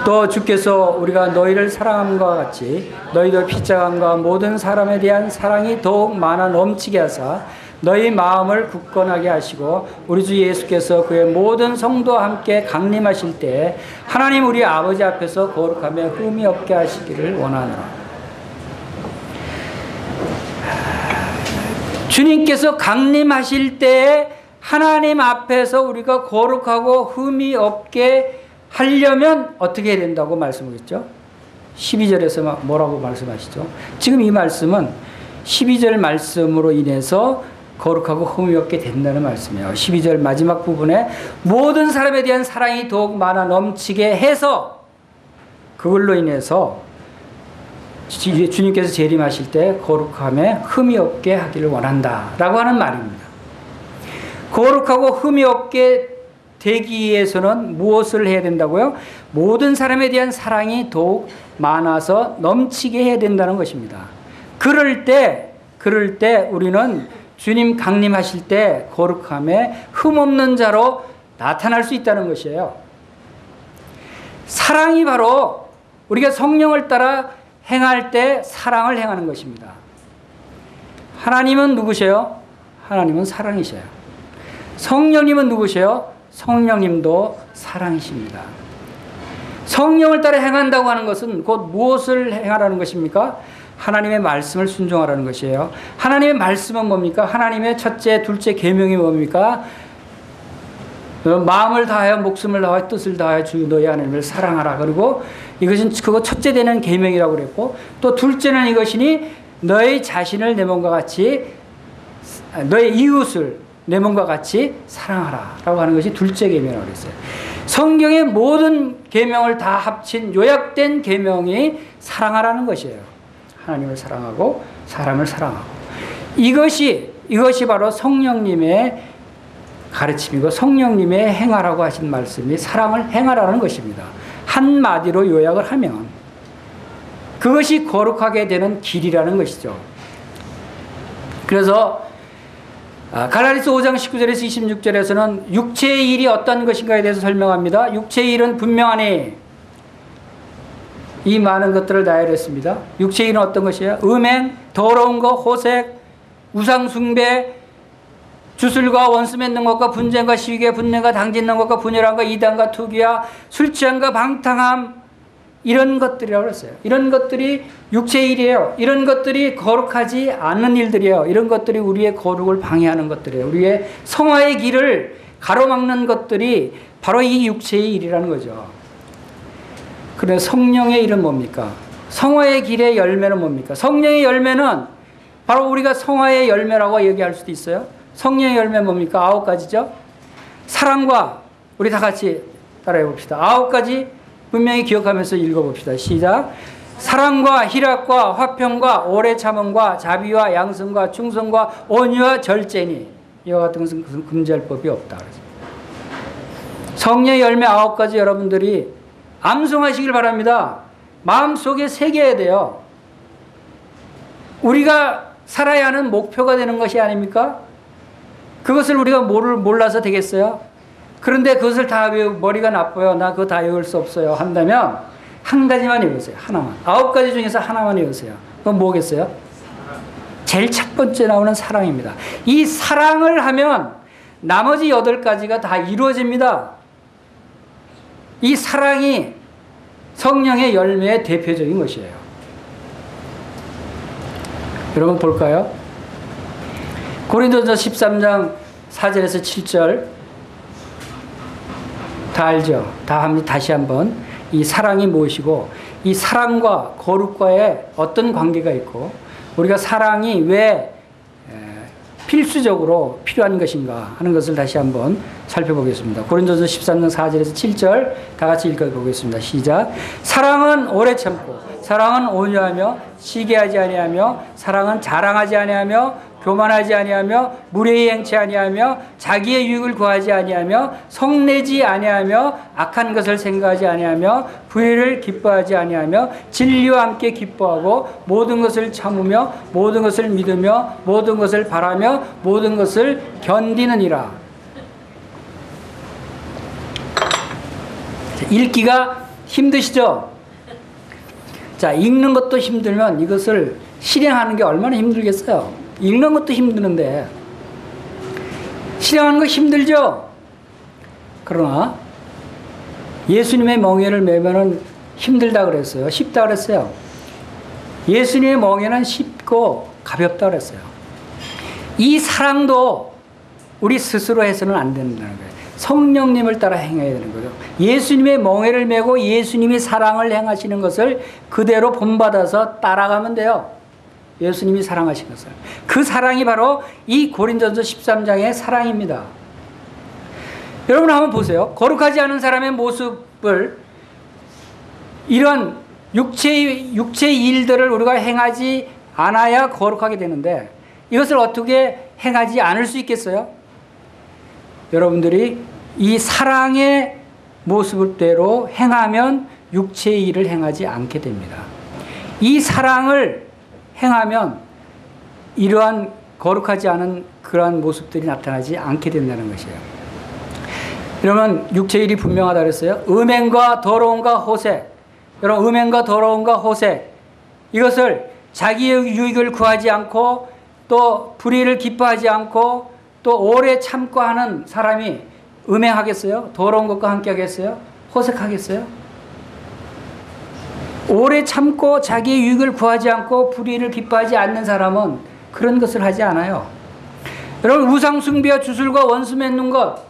또 주께서 우리가 너희를 사랑함과 같이 너희도 핏자감과 모든 사람에 대한 사랑이 더욱 많아 넘치게 하사 너희 마음을 굳건하게 하시고 우리 주 예수께서 그의 모든 성도와 함께 강림하실 때 하나님 우리 아버지 앞에서 거룩하며 흠이 없게 하시기를 원하노라. 주님께서 강림하실 때 하나님 앞에서 우리가 거룩하고 흠이 없게 하려면 어떻게 해야 된다고 말씀하셨죠? 12절에서 뭐라고 말씀하시죠? 지금 이 말씀은 12절 말씀으로 인해서 거룩하고 흠이 없게 된다는 말씀이에요. 12절 마지막 부분에 모든 사람에 대한 사랑이 더욱 많아 넘치게 해서 그걸로 인해서 주님께서 재림하실 때 거룩함에 흠이 없게 하기를 원한다 라고 하는 말입니다. 거룩하고 흠이 없게 되기 위해서는 무엇을 해야 된다고요? 모든 사람에 대한 사랑이 더욱 많아서 넘치게 해야 된다는 것입니다. 그럴 때 우리는 주님 강림하실 때 거룩함에 흠없는 자로 나타날 수 있다는 것이에요. 사랑이 바로 우리가 성령을 따라 행할 때 사랑을 행하는 것입니다. 하나님은 누구세요? 하나님은 사랑이셔요. 성령님은 누구세요? 성령님도 사랑이십니다. 성령을 따라 행한다고 하는 것은 곧 무엇을 행하라는 것입니까? 하나님의 말씀을 순종하라는 것이에요. 하나님의 말씀은 뭡니까? 하나님의 첫째, 둘째 계명이 뭡니까? 마음을 다하여 목숨을 다하여 뜻을 다하여 주 너희 하나님을 사랑하라. 그리고 이것은 그거 첫째 되는 계명이라고 그랬고 또 둘째는 이것이니 너희 자신을 내 몸과 같이 너의 이웃을 내 몸과 같이 사랑하라 라고 하는 것이 둘째 계명이라고 그랬어요. 성경의 모든 계명을 다 합친 요약된 계명이 사랑하라는 것이에요. 하나님을 사랑하고 사람을 사랑하고 이것이 바로 성령님의 가르침이고 성령님의 행하라고 하신 말씀이 사랑을 행하라는 것입니다. 한마디로 요약을 하면 그것이 거룩하게 되는 길이라는 것이죠. 그래서 갈라디아서 5장 19절에서 26절에서는 육체의 일이 어떤 것인가에 대해서 설명합니다. 육체의 일은 분명하니 이 많은 것들을 나열했습니다. 육체의 일은 어떤 것이에요? 음행, 더러운 것, 호색, 우상숭배, 주술과 원수 맺는 것과 분쟁과 시기와 분쟁과 당짓는 것과 분열함과 이단과 투기와 술 취함과 방탕함 이런 것들이라고 그랬어요. 이런 것들이 육체의 일이에요. 이런 것들이 거룩하지 않는 일들이에요. 이런 것들이 우리의 거룩을 방해하는 것들이에요. 우리의 성화의 길을 가로막는 것들이 바로 이 육체의 일이라는 거죠. 그런데 성령의 일은 뭡니까? 성화의 길의 열매는 뭡니까? 성령의 열매는 바로 우리가 성화의 열매라고 얘기할 수도 있어요. 성령의 열매 뭡니까? 9가지죠. 사랑과 우리 다 같이 따라해 봅시다. 9가지 분명히 기억하면서 읽어봅시다. 시작. 사랑과 희락과 화평과 오래 참음과 자비와 양성과 충성과 온유와 절제니 이와 같은 것은 금지할 법이 없다. 성령의 열매 9가지 여러분들이 암송하시길 바랍니다. 마음속에 새겨야 돼요. 우리가 살아야 하는 목표가 되는 것이 아닙니까? 그것을 우리가 몰라서 되겠어요? 그런데 그것을 다 외우고 머리가 나빠요. 나 그거 다 외울 수 없어요. 한다면 한 가지만 외우세요. 하나만. 9가지 중에서 하나만 외우세요. 그건 뭐겠어요? 제일 첫 번째 나오는 사랑입니다. 이 사랑을 하면 나머지 8가지가 다 이루어집니다. 이 사랑이 성령의 열매의 대표적인 것이에요. 여러분 볼까요? 고린도전서 13장 4절에서 7절 다 알죠? 다시 한번 이 사랑이 무엇이고 이 사랑과 거룩과의 어떤 관계가 있고 우리가 사랑이 왜 필수적으로 필요한 것인가 하는 것을 다시 한번 살펴보겠습니다. 고린도전서 13장 4절에서 7절 다 같이 읽어보겠습니다. 시작. 사랑은 오래 참고 사랑은 온유하며 시기하지 아니하며 사랑은 자랑하지 아니하며 교만하지 아니하며 무례히 행치 아니하며 자기의 유익을 구하지 아니하며 성내지 아니하며 악한 것을 생각하지 아니하며 불의를 기뻐하지 아니하며 진리와 함께 기뻐하고 모든 것을 참으며 모든 것을 믿으며 모든 것을 바라며 모든 것을 견디느니라. 읽기가 힘드시죠? 자, 읽는 것도 힘들면 이것을 실행하는 게 얼마나 힘들겠어요? 읽는 것도 힘드는데 실행하는 거 힘들죠? 그러나 예수님의 멍에를 메면은 힘들다 그랬어요? 쉽다 그랬어요? 예수님의 멍에는 쉽고 가볍다 그랬어요. 이 사랑도 우리 스스로 해서는 안 된다는 거예요. 성령님을 따라 행해야 되는 거죠. 예수님의 멍에를 메고 예수님이 사랑을 행하시는 것을 그대로 본받아서 따라가면 돼요. 예수님이 사랑하신 것을. 그 사랑이 바로 이 고린도전서 13장의 사랑입니다. 여러분 한번 보세요. 거룩하지 않은 사람의 모습을 이런 육체의 일들을 우리가 행하지 않아야 거룩하게 되는데 이것을 어떻게 행하지 않을 수 있겠어요? 여러분들이 이 사랑의 모습대로 행하면 육체의 일을 행하지 않게 됩니다. 이 사랑을 행하면 이러한 거룩하지 않은 그러한 모습들이 나타나지 않게 된다는 것이에요. 여러분 육체의 일이 분명하다 그랬어요. 음행과 더러움과 호색. 여러분 음행과 더러움과 호색. 이것을 자기의 유익을 구하지 않고 또 불의를 기뻐하지 않고 또 오래 참고 하는 사람이 음행하겠어요? 더러운 것과 함께 하겠어요? 호색하겠어요? 오래 참고 자기의 유익을 구하지 않고 불의를 기뻐하지 않는 사람은 그런 것을 하지 않아요. 여러분 우상숭배와 주술과 원수 맺는 것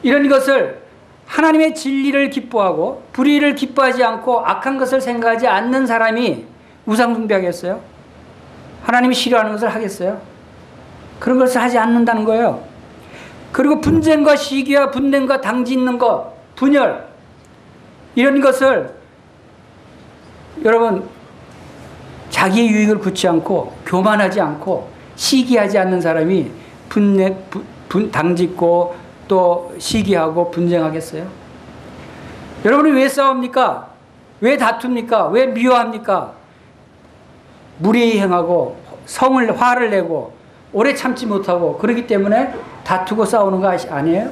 이런 것을 하나님의 진리를 기뻐하고 불의를 기뻐하지 않고 악한 것을 생각하지 않는 사람이 우상숭배하겠어요? 하나님이 싫어하는 것을 하겠어요? 그런 것을 하지 않는다는 거예요. 그리고 분쟁과 시기와 분쟁과 당짓는 것, 분열 이런 것을 여러분 자기의 유익을 굳지 않고 교만하지 않고 시기하지 않는 사람이 당짓고 또 시기하고 분쟁하겠어요? 여러분이 왜 싸웁니까? 왜 다툽니까? 왜 미워합니까? 무례히 행하고 화를 내고 오래 참지 못하고 그렇기 때문에 다투고 싸우는 거 아니에요?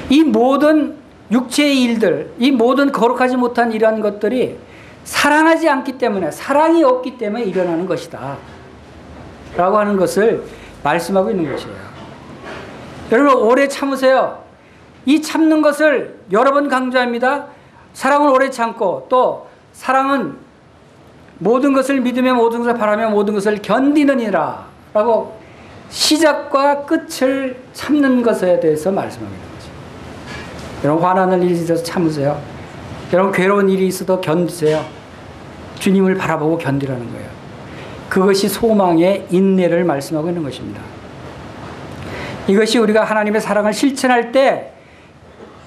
이 모든 육체의 일들, 이 모든 거룩하지 못한 이러한 것들이 사랑하지 않기 때문에 사랑이 없기 때문에 일어나는 것이다 라고 하는 것을 말씀하고 있는 것이에요. 여러분 오래 참으세요. 이 참는 것을 여러 번 강조합니다. 사랑은 오래 참고 또 사랑은 모든 것을 믿으며 모든 것을 바라며 모든 것을 견디느니라 라고 시작과 끝을 참는 것에 대해서 말씀하고 있는 거죠. 여러분 화나는 일이 있어서 참으세요. 여러분 괴로운 일이 있어도 견디세요. 주님을 바라보고 견디라는 거예요. 그것이 소망의 인내를 말씀하고 있는 것입니다. 이것이 우리가 하나님의 사랑을 실천할 때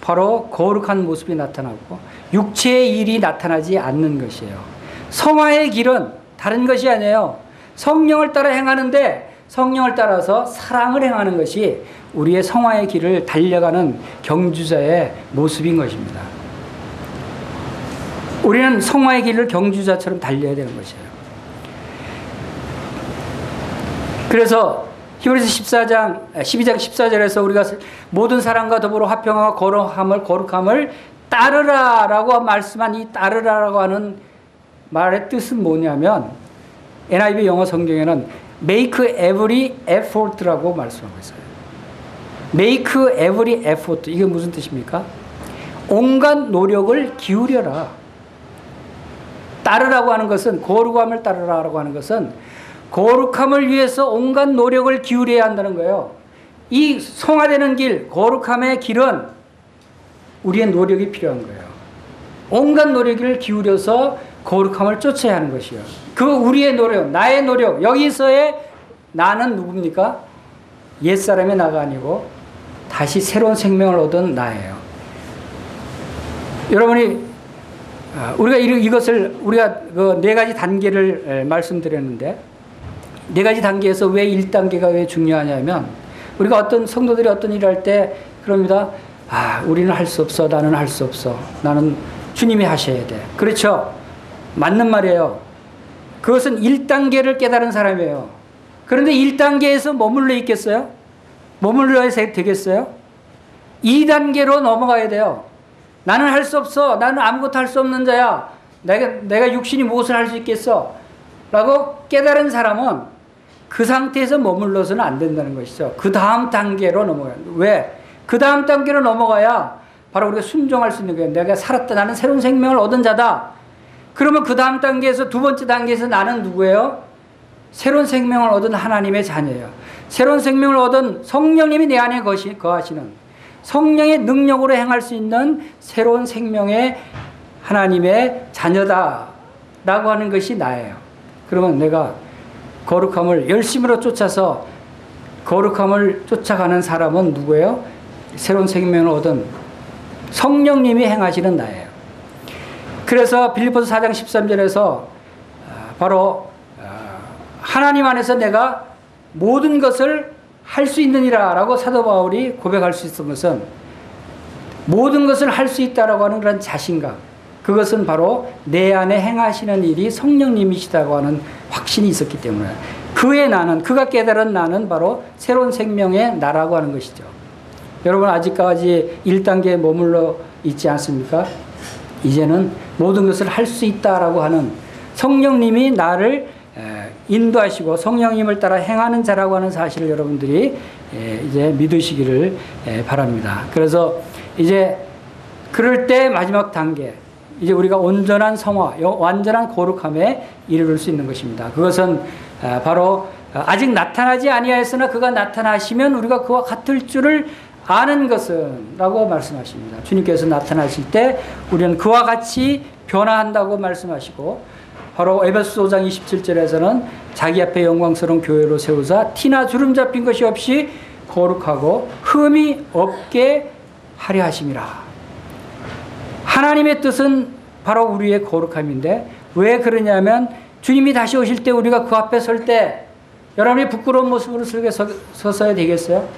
바로 거룩한 모습이 나타나고 육체의 일이 나타나지 않는 것이에요. 성화의 길은 다른 것이 아니에요. 성령을 따라 행하는데 성령을 따라서 사랑을 행하는 것이 우리의 성화의 길을 달려가는 경주자의 모습인 것입니다. 우리는 성화의 길을 경주자처럼 달려야 되는 것이에요. 그래서 히브리서 12장 14절에서 우리가 모든 사람과 더불어 화평과 거룩함을 따르라라고 말씀한 이 따르라라고 하는 말의 뜻은 뭐냐면 NIV 영어 성경에는 make every effort라고 말씀하고 있어요. make every effort 이게 무슨 뜻입니까? 온갖 노력을 기울여라. 따르라고 하는 것은 거룩함을 따르라고 하는 것은 거룩함을 위해서 온갖 노력을 기울여야 한다는 거예요. 이 성화되는 길, 거룩함의 길은 우리의 노력이 필요한 거예요. 온갖 노력을 기울여서 거룩함을 쫓아야 하는 것이요. 그 우리의 노력, 나의 노력, 여기서의 나는 누굽니까? 옛사람의 나가 아니고 다시 새로운 생명을 얻은 나예요. 여러분이 우리가 이것을 우리가 그 네 가지 단계를 말씀드렸는데 네 가지 단계에서 왜 1단계가 왜 중요하냐면, 우리가 어떤 성도들이 어떤 일을 할 때 그럽니다. 우리는 할 수 없어. 나는 할 수 없어. 나는 주님이 하셔야 돼. 그렇죠. 맞는 말이에요. 그것은 1단계를 깨달은 사람이에요. 그런데 1단계에서 머물러 있겠어요? 머물러야 되겠어요? 2단계로 넘어가야 돼요. 나는 할 수 없어. 나는 아무것도 할 수 없는 자야. 내가 육신이 무엇을 할 수 있겠어? 라고 깨달은 사람은 그 상태에서 머물러서는 안 된다는 것이죠. 그 다음 단계로 넘어가요. 왜? 그 다음 단계로 넘어가야 바로 우리가 순종할 수 있는 거예요. 내가 살았다. 나는 새로운 생명을 얻은 자다. 그러면 그 다음 단계에서 두 번째 단계에서 나는 누구예요? 새로운 생명을 얻은 하나님의 자녀예요. 새로운 생명을 얻은 성령님이 내 안에 거하시는 성령의 능력으로 행할 수 있는 새로운 생명의 하나님의 자녀다라고 하는 것이 나예요. 그러면 내가 거룩함을 열심으로 쫓아서 거룩함을 쫓아가는 사람은 누구예요? 새로운 생명을 얻은 성령님이 행하시는 나예요. 그래서 빌립보서 4장 13절에서 바로 하나님 안에서 내가 모든 것을 할 수 있느니라 라고 사도 바울이 고백할 수 있는 것은, 모든 것을 할 수 있다라고 하는 그런 자신감, 그것은 바로 내 안에 행하시는 일이 성령님이시다고 하는 확신이 있었기 때문에, 그의 나는, 그가 깨달은 나는 바로 새로운 생명의 나라고 하는 것이죠. 여러분 아직까지 1단계에 머물러 있지 않습니까? 이제는 모든 것을 할 수 있다라고 하는 성령님이 나를 인도하시고 성령님을 따라 행하는 자라고 하는 사실을 여러분들이 이제 믿으시기를 바랍니다. 그래서 이제 그럴 때 마지막 단계, 이제 우리가 온전한 성화, 완전한 거룩함에 이르를 수 있는 것입니다. 그것은 바로 아직 나타나지 아니하였으나 그가 나타나시면 우리가 그와 같을 줄을 아는 것은 라고 말씀하십니다. 주님께서 나타나실 때 우리는 그와 같이 변화한다고 말씀하시고, 바로 에베소 5장 27절에서는 자기 앞에 영광스러운 교회로 세우사 티나 주름 잡힌 것이 없이 거룩하고 흠이 없게 하려 하심이라. 하나님의 뜻은 바로 우리의 거룩함인데, 왜 그러냐면 주님이 다시 오실 때 우리가 그 앞에 설 때 여러분이 부끄러운 모습으로 서서야 되겠어요?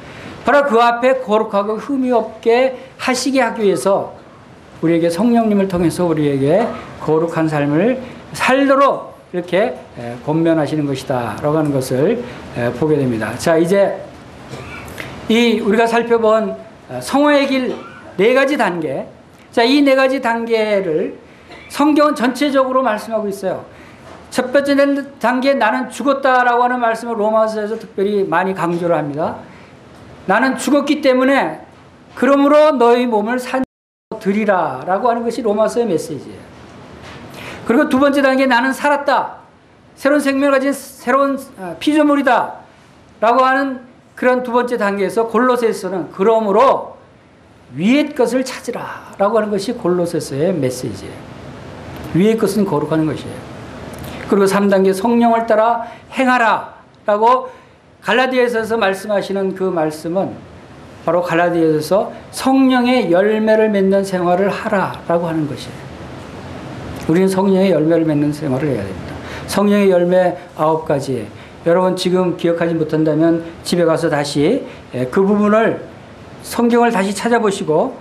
바로 그 앞에 거룩하고 흠이 없게 하시게 하기 위해서 우리에게 성령님을 통해서 우리에게 거룩한 삶을 살도록 이렇게 권면하시는 것이다 라고 하는 것을 보게 됩니다. 자, 이제 이 우리가 살펴본 성화의 길 네 가지 단계, 자, 이 네 가지 단계를 성경은 전체적으로 말씀하고 있어요. 첫 번째 단계, 나는 죽었다라고 하는 말씀을 로마서에서 특별히 많이 강조를 합니다. 나는 죽었기 때문에 그러므로 너희 몸을 산 드리라 라고 하는 것이 로마서의 메시지예요. 그리고 두 번째 단계, 나는 살았다, 새로운 생명을 가진 새로운 피조물이다 라고 하는 그런 두 번째 단계에서 골로새서는 그러므로 위의 것을 찾으라 라고 하는 것이 골로새서의 메시지예요. 위의 것은 거룩하는 것이에요. 그리고 3단계, 성령을 따라 행하라 라고 갈라디아서에서 말씀하시는 그 말씀은 바로 갈라디아서에서 성령의 열매를 맺는 생활을 하라 라고 하는 것이에요. 우리는 성령의 열매를 맺는 생활을 해야 됩니다. 성령의 열매 9가지, 여러분 지금 기억하지 못한다면 집에 가서 다시 그 부분을, 성경을 다시 찾아보시고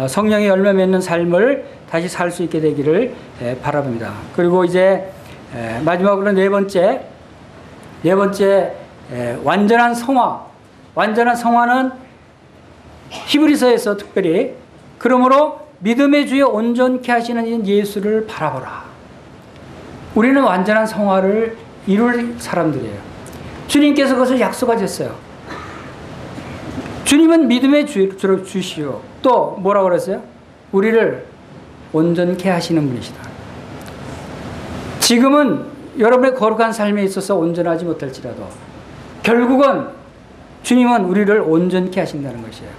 성령의 열매 맺는 삶을 다시 살 수 있게 되기를 바랍니다. 그리고 이제 마지막으로 네 번째, 완전한 성화. 완전한 성화는 히브리서에서 특별히 그러므로 믿음의 주에 온전케 하시는 예수를 바라보라. 우리는 완전한 성화를 이룰 사람들이에요. 주님께서 그것을 약속하셨어요. 주님은 믿음의 주시오. 또 뭐라고 그랬어요? 우리를 온전케 하시는 분이시다. 지금은 여러분의 거룩한 삶에 있어서 온전하지 못할지라도 결국은 주님은 우리를 온전케 하신다는 것이에요.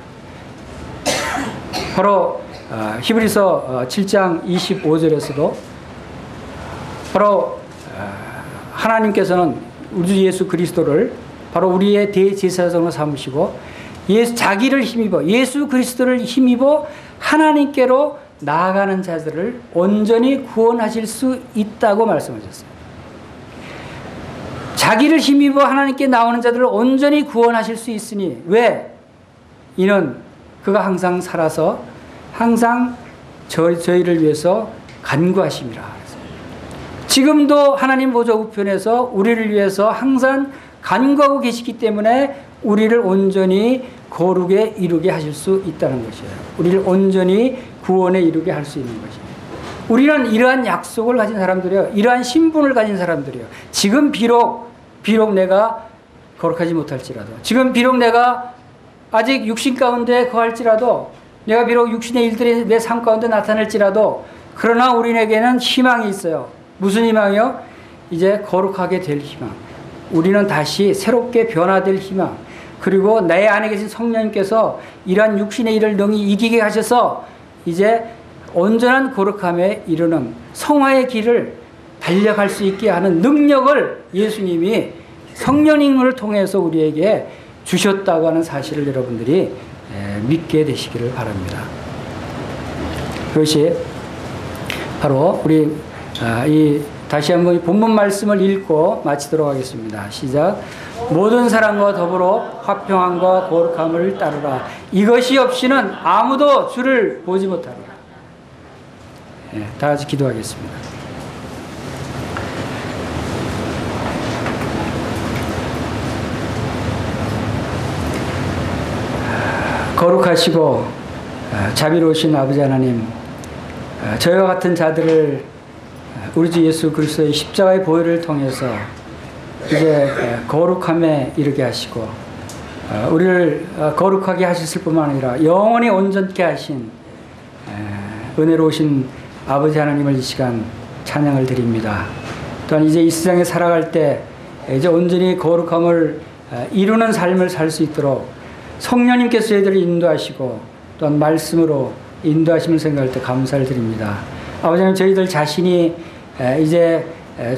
바로 히브리서 7장 25절에서도 바로 하나님께서는 우리 예수 그리스도를 바로 우리의 대제사장으로 삼으시고 자기를 힘입어, 예수 그리스도를 힘입어 하나님께로 나아가는 자들을 온전히 구원하실 수 있다고 말씀하셨어요. 자기를 힘입어 하나님께 나오는 자들을 온전히 구원하실 수 있으니. 왜? 이는 그가 항상 살아서 항상 저희를 위해서 간구하심이라. 지금도 하나님 보좌 우편에서 우리를 위해서 항상 간구하고 계시기 때문에 우리를 온전히 거룩에 이르게 하실 수 있다는 것이에요. 우리를 온전히 구원에 이르게 할 수 있는 것이에요. 우리는 이러한 약속을 가진 사람들이에요. 이러한 신분을 가진 사람들이에요. 지금 비록 내가 거룩하지 못할지라도, 지금 비록 내가 아직 육신 가운데 거할지라도, 내가 비록 육신의 일들이 내 삶 가운데 나타날지라도, 그러나 우리에게는 희망이 있어요. 무슨 희망이요? 이제 거룩하게 될 희망. 우리는 다시 새롭게 변화될 희망. 그리고 내 안에 계신 성령님께서 이러한 육신의 일을 능히 이기게 하셔서 이제 온전한 거룩함에 이르는 성화의 길을 달려갈 수 있게 하는 능력을 예수님이 성령님을 통해서 우리에게 주셨다고 하는 사실을 여러분들이 믿게 되시기를 바랍니다. 그것이 바로 우리 다시 한번 이 본문 말씀을 읽고 마치도록 하겠습니다. 시작. 모든 사람과 더불어 화평함과 거룩함을 따르라. 이것이 없이는 아무도 주를 보지 못하리라. 다 같이 기도하겠습니다. 거룩하시고 자비로우신 아버지 하나님, 저희와 같은 자들을 우리 주 예수 그리스도의 십자가의 보혈을 통해서 이제 거룩함에 이르게 하시고 우리를 거룩하게 하셨을 뿐만 아니라 영원히 온전케 하신 은혜로우신 아버지 하나님을 이 시간 찬양을 드립니다. 또한 이제 이 세상에 살아갈 때 이제 온전히 거룩함을 이루는 삶을 살 수 있도록 성령님께서 저희들을 인도하시고 또한 말씀으로 인도하심을 생각할 때 감사를 드립니다. 아버지 하나님, 저희들 자신이 이제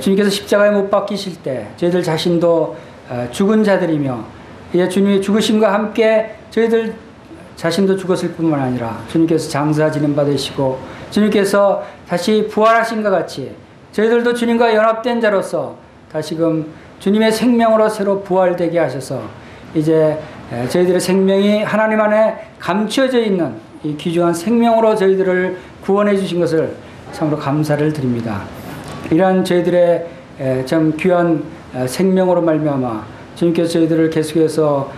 주님께서 십자가에 못 박히실 때 저희들 자신도 죽은 자들이며 이제 주님의 죽으심과 함께 저희들 자신도 죽었을 뿐만 아니라 주님께서 장사 지는 바 되시고 주님께서 다시 부활하신 것 같이 저희들도 주님과 연합된 자로서 다시금 주님의 생명으로 새로 부활되게 하셔서 이제 저희들의 생명이 하나님 안에 감춰져 있는 이 귀중한 생명으로 저희들을 구원해 주신 것을 참으로 감사를 드립니다. 이러한 저희들의 참 귀한 생명으로 말미암아 주님께서 저희들을 계속해서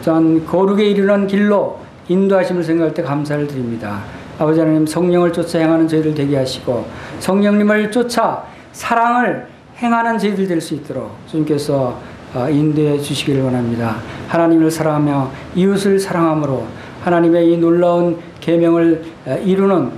또한 거룩에 이르는 길로 인도하심을 생각할 때 감사를 드립니다. 아버지 하나님, 성령을 쫓아 행하는 저희들 되게 하시고 성령님을 쫓아 사랑을 행하는 저희들 될 수 있도록 주님께서 인도해 주시기를 원합니다. 하나님을 사랑하며 이웃을 사랑함으로 하나님의 이 놀라운 계명을 이루는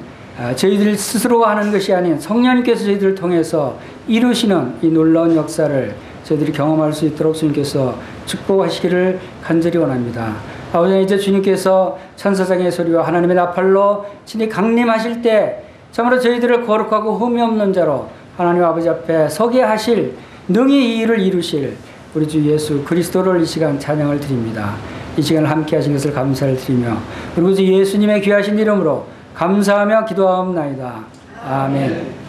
저희들 스스로가 하는 것이 아닌 성령님께서 저희들을 통해서 이루시는 이 놀라운 역사를 저희들이 경험할 수 있도록 주님께서 축복하시기를 간절히 원합니다. 아버지, 이제 주님께서 천사장의 소리와 하나님의 나팔로 친히 강림하실 때 참으로 저희들을 거룩하고 흠이 없는 자로 하나님 아버지 앞에 서게 하실 능히 이 일을 이루실 우리 주 예수 그리스도를 이 시간 찬양을 드립니다. 이 시간을 함께 하신 것을 감사를 드리며 그리고 주 예수님의 귀하신 이름으로 감사하며 기도하옵나이다. 아멘.